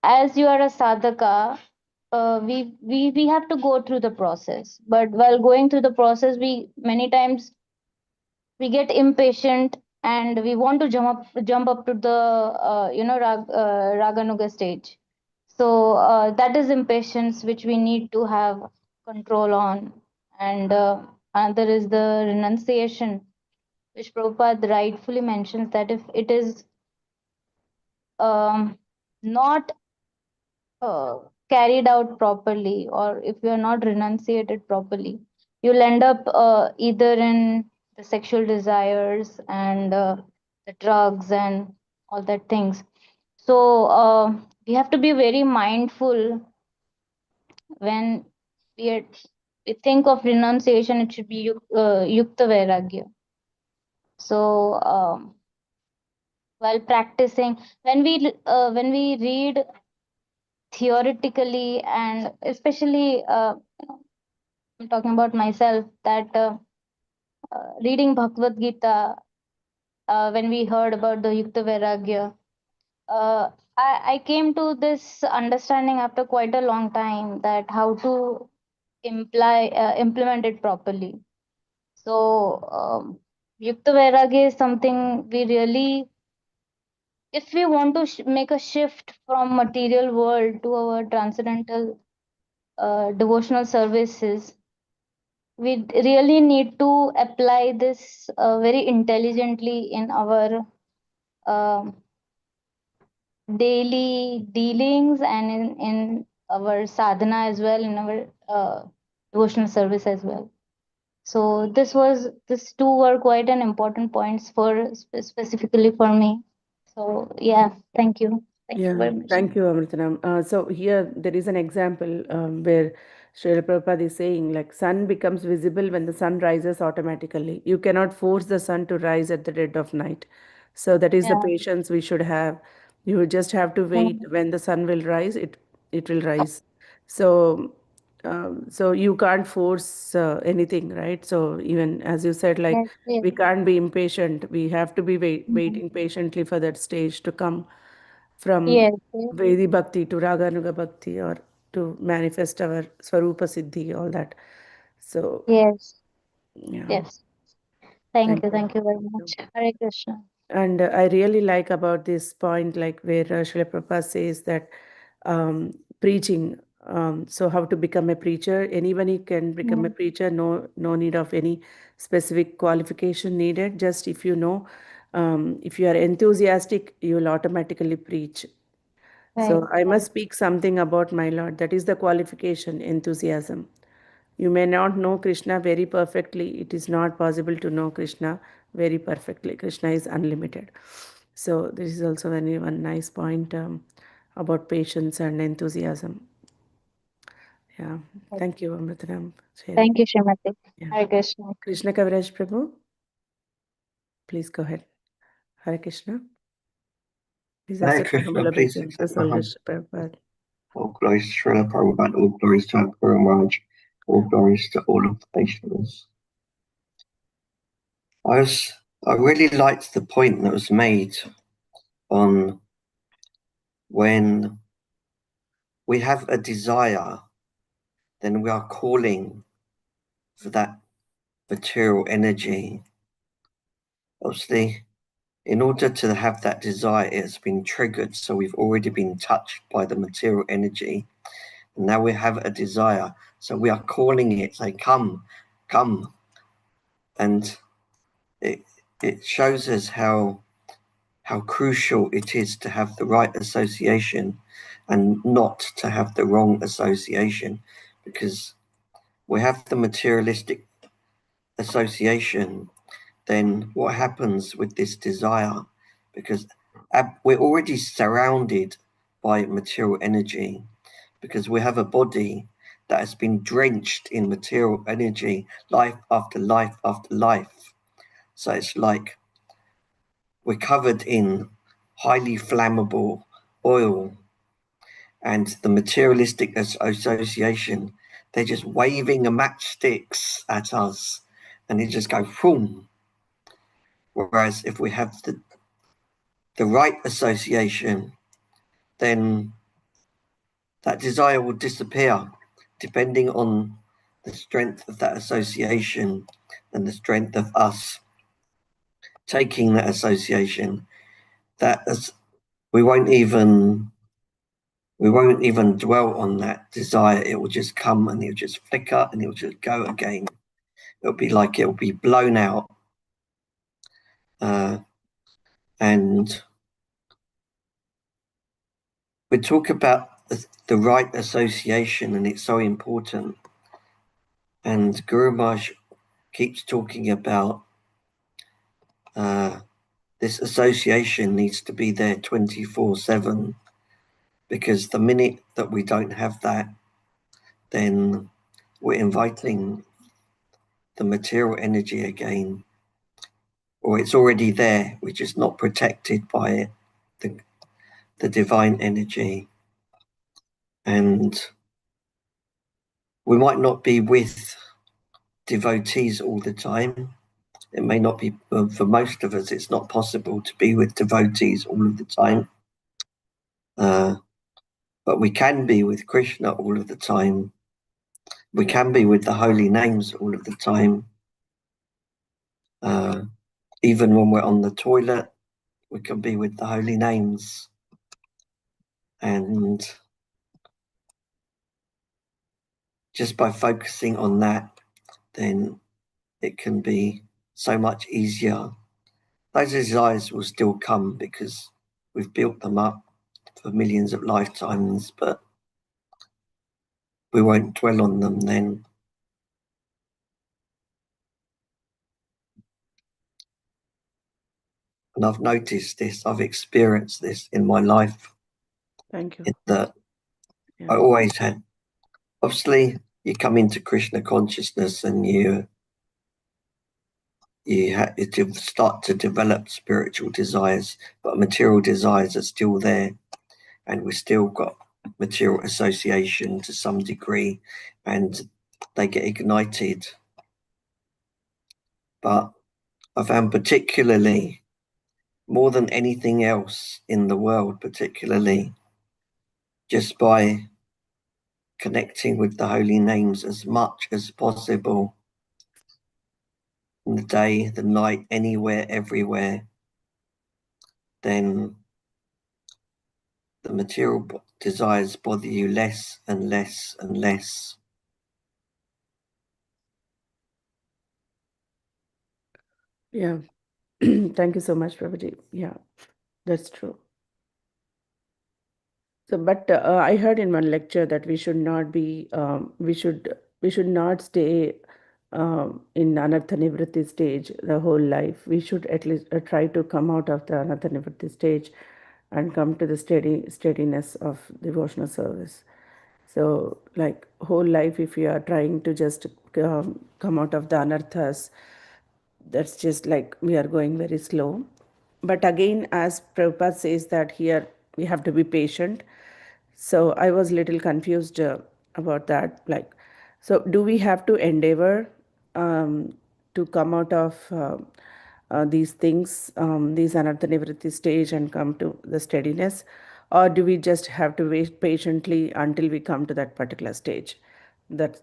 as you are a sadhaka, we have to go through the process. But while going through the process, we many times we get impatient and we want to jump up to the Raganuga stage. So that is impatience which we need to have control on. And another is the renunciation, which Prabhupada rightfully mentions that if it is not carried out properly, or if you are not renunciated properly, you'll end up either in the sexual desires and the drugs and all that things. So we have to be very mindful when we, are, we think of renunciation. It should be yukta vairagya. So while practicing, when we read theoretically, and especially I'm talking about myself, that reading Bhagavad Gita, when we heard about the Yukta Vairagya, I came to this understanding after quite a long time that how to implement it properly. So Yukta Vairagya is something we really, if we want to make a shift from material world to our transcendental devotional services, we really need to apply this very intelligently in our um daily dealings and in our sadhana as well, in our devotional service as well. So these two were quite an important points for specifically for me. So yeah, thank you. Thank you Yeah, very much. thank you, Amritanam. So here there is an example where Srila Prabhupada is saying, like, sun becomes visible when the sun rises automatically. You cannot force the sun to rise at the dead of night. So that is the Yeah. patience we should have. You just have to wait. Mm. When the sun will rise, it will rise. So so you can't force anything, right? So even as you said, like, Yes, yes. we can't be impatient. We have to be Mhm. waiting patiently for that stage to come, from Yes, yes, Vedi Bhakti to Raganuga Bhakti, or to manifest our Swarupa Siddhi, all that. So, yes, yeah, yes. Thank thank you, you. thank you very much. Hare Krishna. And I really like about this point, like where Srila Prabhupada says that preaching, so how to become a preacher. Anybody can become a Mm. preacher, no need of any specific qualification needed. Just if you know, if you are enthusiastic, you will automatically preach. Right, So I right. must speak something about my Lord. That is the qualification, enthusiasm. You may not know Krishna very perfectly. It is not possible to know Krishna very perfectly. Krishna is unlimited. So this is also one nice point about patience and enthusiasm. Yeah. Thank you, Amritaram, sharing. Thank you, Srimati. Yeah. Hare Krishna. Krishna Kaviraj Prabhu, please go ahead. Hare Krishna. Please Hare accept the Krishna, humble please obeisances accept of the Srila hum. Prabhupada. All glories to Srila Prabhupada, all glories to our Guru Maharaj, all glories to all of the patients. I really liked the point that was made on when we have a desire, then we are calling for that material energy. Obviously, in order to have that desire, it's been triggered, so we've already been touched by the material energy. And now we have a desire, so we are calling it, say, come, come. And it shows us how crucial it is to have the right association and not to have the wrong association, because we have the materialistic association, then what happens with this desire? Because we're already surrounded by material energy, because we have a body that has been drenched in material energy, life after life after life. So it's like we're covered in highly flammable oil, and the materialistic association, they're just waving a matchsticks at us, and they just go boom. Whereas if we have the right association, then that desire will disappear, depending on the strength of that association and the strength of us taking that association, we won't even dwell on that desire. It will just come and it'll just flicker and it'll just go again. It'll be like it'll be blown out. And we talk about the right association, and it's so important. And Guru Maharaj keeps talking about this association needs to be there 24/7, because the minute that we don't have that, then we're inviting the material energy again, or it's already there, we're just not protected by it, the divine energy. And we might not be with devotees all the time. It may not be, for most of us, it's not possible to be with devotees all of the time. But we can be with Krishna all of the time. We can be with the holy names all of the time. Even when we're on the toilet, we can be with the holy names. And just by focusing on that, then it can be so much easier. Those desires will still come because we've built them up for millions of lifetimes, but we won't dwell on them then. And I've noticed this, I've experienced this in my life. Thank you. That I always had, obviously, you come into Krishna consciousness and you start to develop spiritual desires, but material desires are still there, and we've still got material association to some degree, and they get ignited. But I found, particularly, more than anything else in the world, particularly, just by connecting with the holy names as much as possible, in the day, the night, anywhere, everywhere, then the material desires bother you less and less and less. Yeah. Thank you so much, Prabhuji. Yeah, that's true. So, but I heard in one lecture that we should not be, we should not stay in anartha nivritti stage the whole life. We should at least try to come out of the anartha nivritti stage and come to the steadiness of devotional service. So, like whole life, if you are trying to just come out of the anarthas, that's just like we are going very slow. But again, as Prabhupada says that here we have to be patient. So I was little confused about that. Like, so do we have to endeavor to come out of these things, these anartha nivritti stage, and come to the steadiness, or do we just have to wait patiently until we come to that particular stage? That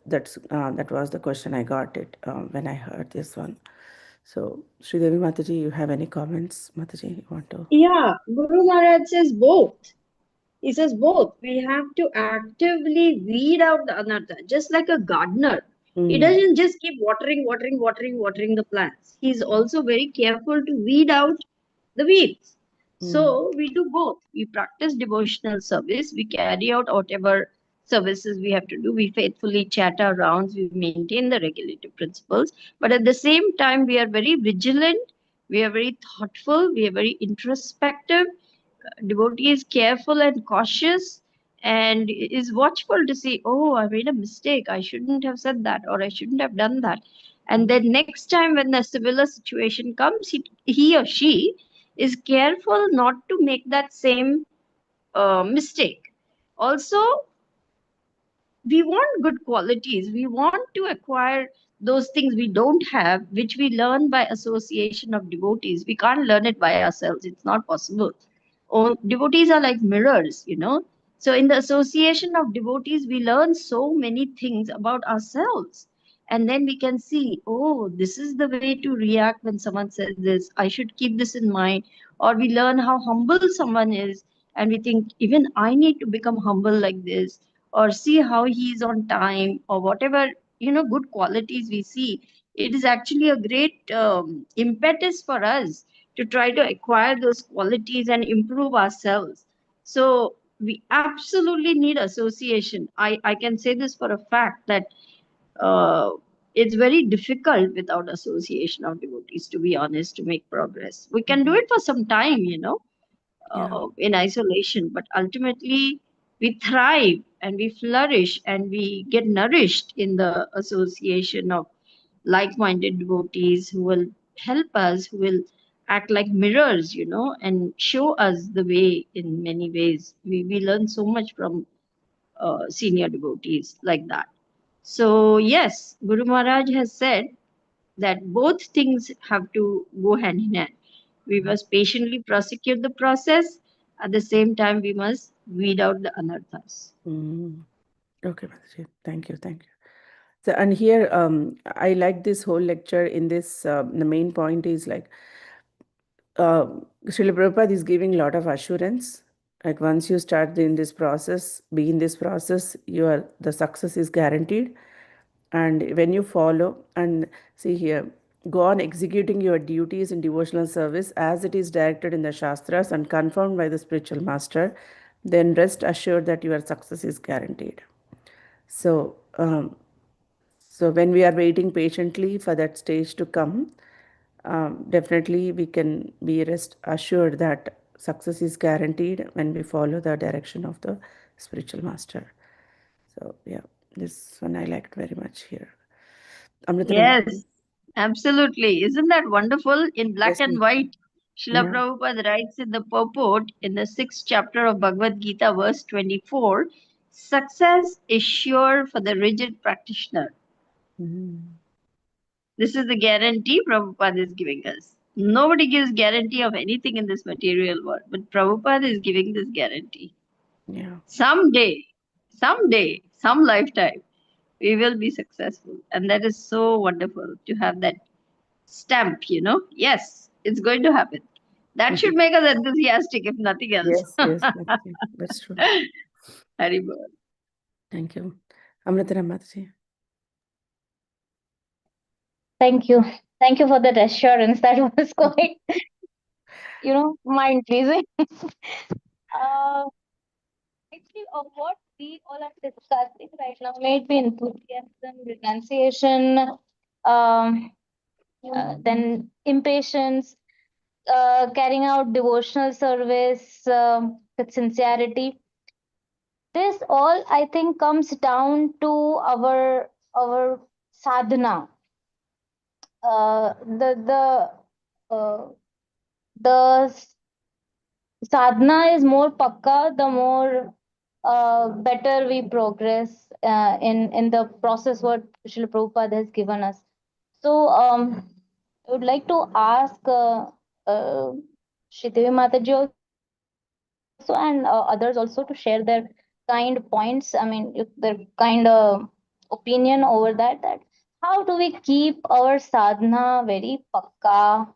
was the question I got it when I heard this one. So, Sridevi Mataji, you have any comments? Mataji, you want to? Yeah, Guru Maharaj says both. He says both. We have to actively weed out the anartha, just like a gardener. He doesn't just keep watering the plants. He's also very careful to weed out the weeds. So we do both. We practice devotional service. We carry out whatever services we have to do. We faithfully chat our rounds. We maintain the regulative principles. But at the same time, we are very vigilant. We are very thoughtful. We are very introspective. Devotee is careful and cautious and is watchful to see, oh, I made a mistake. I shouldn't have said that, or I shouldn't have done that. And then next time when the similar situation comes, he or she is careful not to make that same mistake. Also, we want good qualities. We want to acquire those things we don't have, which we learn by association of devotees. We can't learn it by ourselves. It's not possible. Devotees are like mirrors, you know. So in the association of devotees, we learn so many things about ourselves. And then we can see, oh, this is the way to react when someone says this. I should keep this in mind. Or we learn how humble someone is, and we think, even I need to become humble like this. Or see how he is on time, or whatever, good qualities we see. It is actually a great impetus for us to try to acquire those qualities and improve ourselves. So we absolutely need association. I can say this for a fact that uh, it's very difficult without association of devotees, to be honest, to make progress. We can do it for some time, Yeah. in isolation, but ultimately we thrive and we flourish and we get nourished in the association of like-minded devotees who will help us, who will act like mirrors, and show us the way in many ways. We learn so much from senior devotees like that. So, yes, Guru Maharaj has said that both things have to go hand in hand. We must patiently prosecute the process. At the same time, we must weed out the anarthas. Okay, Mataji. Thank you. Thank you. So, and here, I like this whole lecture in this, the main point is like, Srila Prabhupada is giving a lot of assurance. Like once you start in this process, be in this process, the success is guaranteed. And when you follow and see here, go on executing your duties in devotional service as it is directed in the Shastras and confirmed by the spiritual master, then rest assured that your success is guaranteed. So, so when we are waiting patiently for that stage to come, definitely we can be rest assured that success is guaranteed when we follow the direction of the spiritual master. So yeah, this one I liked very much here. Amrita. Yes, absolutely. Isn't that wonderful? In black Yes, and yes. white, Srila Yeah. Prabhupada writes in the purport in the 6th chapter of Bhagavad Gita, verse 24, success is sure for the rigid practitioner. Mhm. This is the guarantee Prabhupada is giving us. Nobody gives guarantee of anything in this material world, but Prabhupada is giving this guarantee. Yeah. Someday, some lifetime, we will be successful. And that is so wonderful to have that stamp. Yes, it's going to happen. That should Mhm. make us enthusiastic, if nothing else. Yes, yes, Mataji. That's true. Haribol. Thank you. Amrita Mataji. Thank you. Thank you for that assurance. That was quite, mind pleasing. Actually, of what we all are discussing right now, may it be enthusiasm, renunciation, then impatience, carrying out devotional service with sincerity. This all, I think, comes down to our sadhana. Uh, the sadhana is more pakka, the more better we progress in the process what Srila Prabhupada has given us. So I would like to ask Shridevi Mataji also and others also to share their kind points. I mean, their kind opinion over that how do we keep our sadhana very pakka,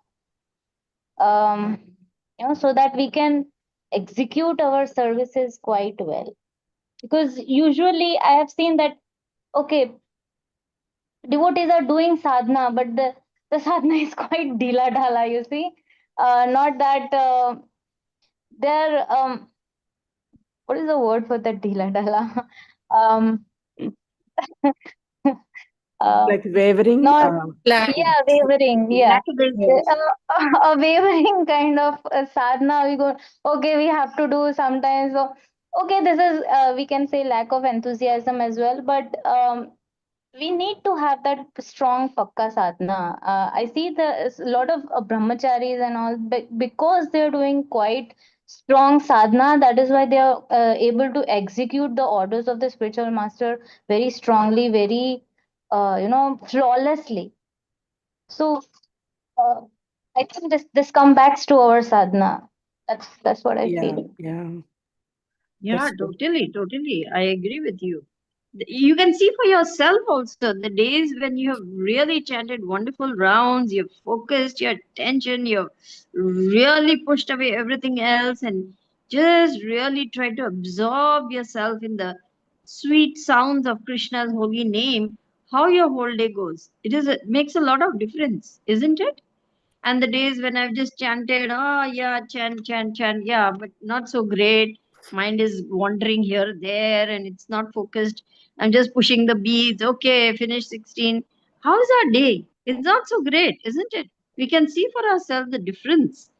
so that we can execute our services quite well. Because usually I have seen that, okay, devotees are doing sadhana, but the sadhana is quite dila dala, you see. Not that they're, what is the word for that dila dala? um, uh, Like wavering. not Flat. yeah, wavering, yeah. Lackadaisical. A wavering kind of sadhana. We go, okay, we have to do sometimes. So, okay, this is, we can say, lack of enthusiasm as well, but we need to have that strong pakka sadhana. I see a lot of brahmacharis and all, because they're doing quite strong sadhana. That is why they are able to execute the orders of the spiritual master very strongly, very flawlessly. So uh, I think this comes back to our sadhana. That's what I Yeah, feel. yeah. Yeah, That's true. totally, totally. I agree with you. You can see for yourself also the days when you have really chanted wonderful rounds, you've focused your attention, you've really pushed away everything else and just really tried to absorb yourself in the sweet sounds of Krishna's holy name. How your whole day goes, it makes a lot of difference, isn't it? And the days when I've just chanted, oh yeah, chant, chant, chant, yeah, but not so great. Mind is wandering here, there, and it's not focused. I'm just pushing the beads. Okay, finish 16. How is our day? It's not so great, isn't it? We can see for ourselves the difference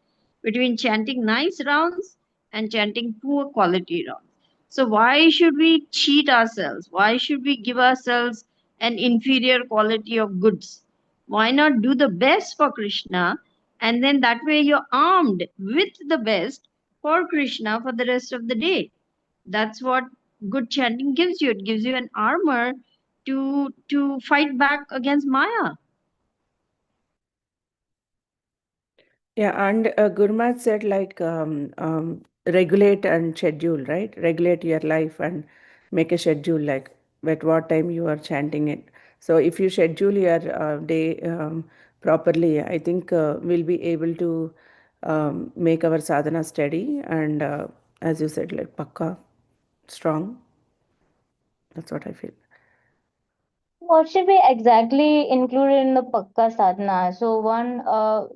between chanting nice rounds and chanting poor quality rounds. So why should we cheat ourselves? Why should we give ourselves an inferior quality of goods? Why not do the best for Krishna? And then that way you're armed with the best for Krishna for the rest of the day. That's what good chanting gives you. It gives you an armor to fight back against Maya. Yeah, and Gurmat said like regulate and schedule, right? Regulate your life and make a schedule like at what time you are chanting it. So if you schedule your day properly, I think we'll be able to make our sadhana steady and as you said, like pakka, strong. That's what I feel. What should be exactly included in the Pakka sadhana? So one,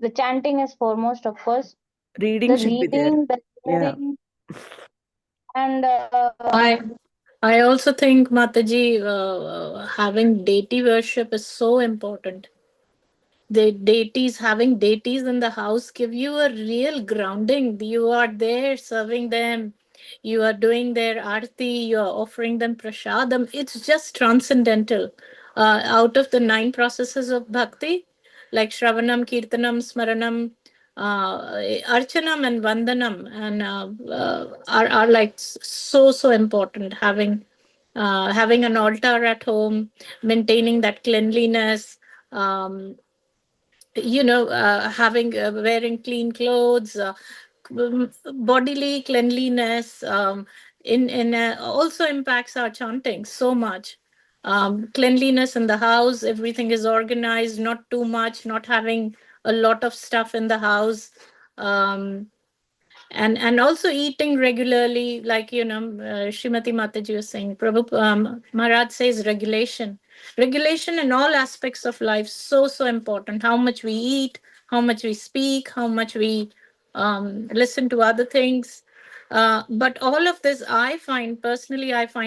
the chanting is foremost, of course. Reading The should be there. reading, the Yeah. hearing, and I also think Mataji, having deity worship is so important. The deities, having deities in the house give you a real grounding. You are there serving them, you are doing their arti, you are offering them prasadam. It's just transcendental. Out of the 9 processes of bhakti, like Shravanam, Kirtanam, Smaranam, Archanam, and Vandanam, and are like so important. Having an altar at home, maintaining that cleanliness, um, having wearing clean clothes, bodily cleanliness, in also impacts our chanting so much. Cleanliness in the house, everything is organized, not too much, not having a lot of stuff in the house. um, and also eating regularly, like Srimati Mataji was saying. Prabhu Maharaj says regulation in all aspects of life, so important. How much we eat, how much we speak, how much we listen to other things. But all of this, I find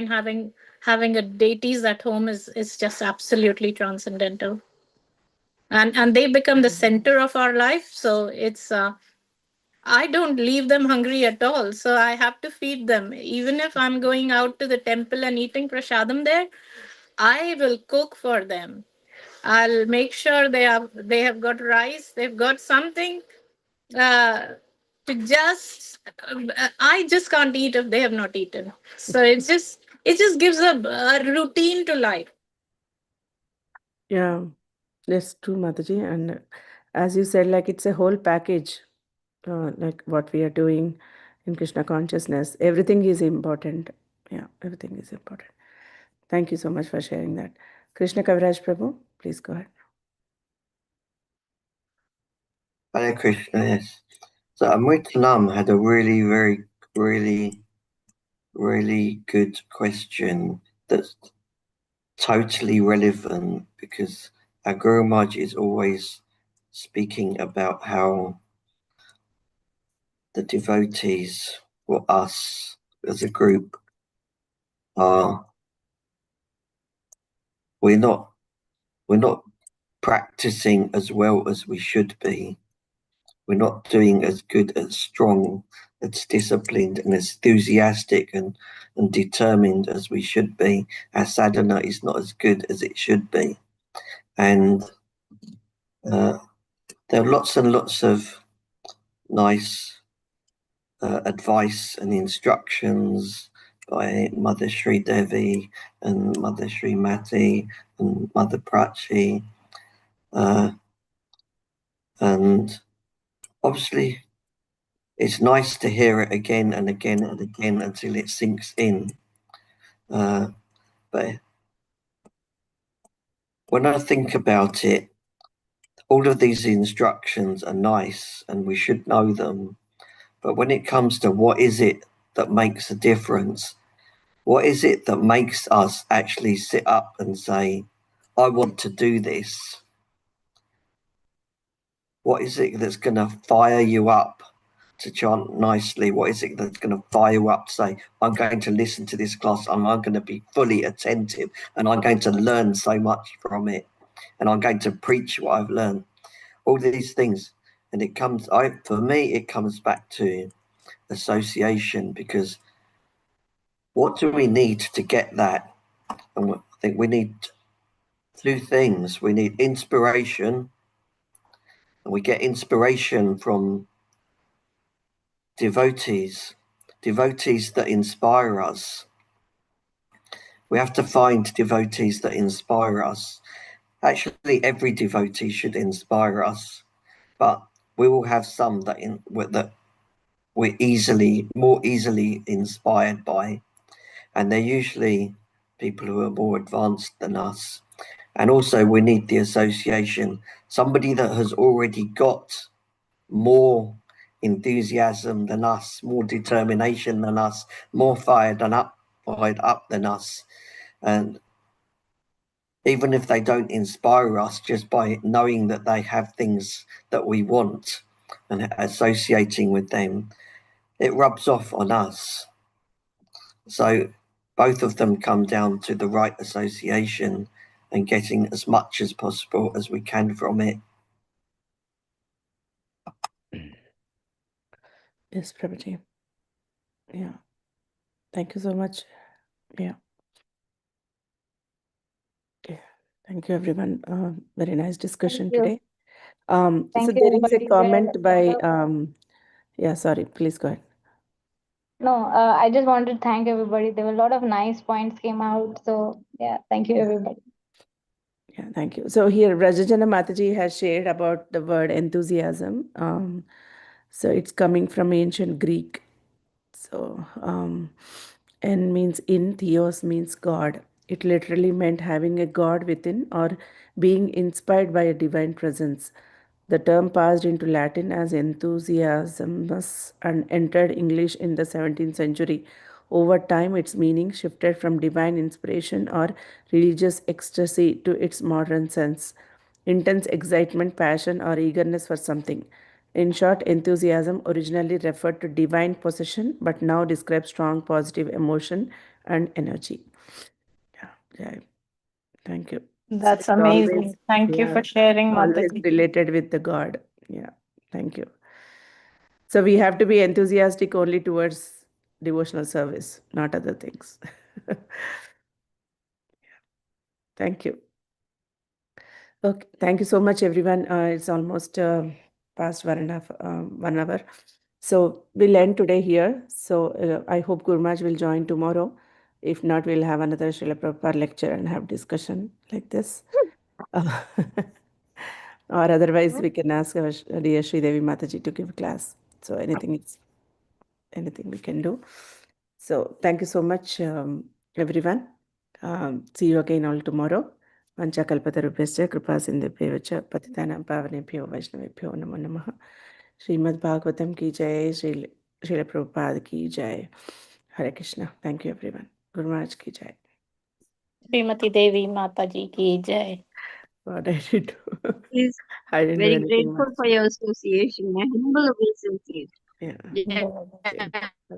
having a deities at home is just absolutely transcendental, and they become the center of our life. So it's I don't leave them hungry at all. So I have to feed them. Even if I'm going out to the temple and eating prasadam there, I will cook for them. I'll make sure they have got rice, they've got something uh, to just. I just can't eat if they have not eaten. So it just gives a routine to life. Yeah. That's true, Mataji. And as you said, like it's a whole package, like what we are doing in Krishna consciousness. Everything is important. Yeah, everything is important. Thank you so much for sharing that. Krishna Kaviraj Prabhu, please go ahead. Hare Krishna, yes. So Amritalam had a really good question that's totally relevant because our Guru Maharaj is always speaking about how the devotees or us as a group are we're not practicing as well as we should be. We're not doing as good, as strong, as disciplined and as enthusiastic and determined as we should be. Our sadhana is not as good as it should be. And there are lots and lots of nice advice and instructions by Mother Sri Devi and Mother Sri Mati and Mother Prachi. And obviously, it's nice to hear it again and again and again until it sinks in. But when I think about it, all of these instructions are nice and we should know them. But when it comes to what is it that makes a difference, what is it that makes us actually sit up and say, I want to do this? What is it that's going to fire you up to chant nicely? What is it that's going to fire you up to say, I'm going to listen to this class and I'm going to be fully attentive and I'm going to learn so much from it and I'm going to preach what I've learned? All these things. And it comes, for me, it comes back to association, because what do we need to get that? And I think we need two things. We need inspiration, and we get inspiration from devotees that inspire us. We have to find devotees that inspire us. Actually, every devotee should inspire us, but we will have some that we're more easily inspired by, and they're usually people who are more advanced than us. And also we need the association, somebody that has already got more enthusiasm than us, more determination than us, more fired up than us. And even if they don't inspire us, just by knowing that they have things that we want and associating with them, it rubs off on us. So both of them come down to the right association and getting as much as possible as we can from it. Yes, Prabhuji. Yeah. Thank you so much. Yeah. Yeah. Thank you, everyone. Very nice discussion Thank you. today. Thank So you, there is a everybody. There comment are a by, lot of- yeah, sorry, please go ahead. No, I just wanted to thank everybody. There were a lot of nice points came out. So yeah, thank you, everybody. Yeah, thank you. So here, Rajajana Mataji has shared about the word enthusiasm. So it's coming from ancient Greek. So en means in, theos means God. It literally meant having a God within or being inspired by a divine presence. The term passed into Latin as enthusiasmus and entered English in the 17th century. Over time, its meaning shifted from divine inspiration or religious ecstasy to its modern sense: intense excitement, passion, or eagerness for something. In short, enthusiasm originally referred to divine possession but now describes strong positive emotion and energy. Yeah, yeah. Thank you. So That's it's always, amazing. Thank you yeah, for sharing, always Mataji. related with the God. Yeah, thank you. So we have to be enthusiastic only towards devotional service, not other things. Thank you. Okay, thank you so much, everyone. It's almost past 1 hour. So we'll end today here. So I hope Gurmaj will join tomorrow. If not, we'll have another Srila Prabhupada lecture and have discussion like this. Uh, or otherwise, we can ask our dear Sri Devi Mataji to give class. So anything we can do. So thank you so much, everyone. See you again all tomorrow. Vanchakalpatarubhyascha kripa sindhubhyev cha patitanam pavanebhyo vaishnavebhyo namo namah. Srimad Bhagavatam ki jai, Srila Prabhupada ki jai. Hare Krishna. Thank you, everyone. Guru Maharaj ki jai. Srimati Devi Mataji ki jai. What I did do. Is I didn't do very anything grateful much. for your association. My humble obeisance. Yeah. Jai. Okay.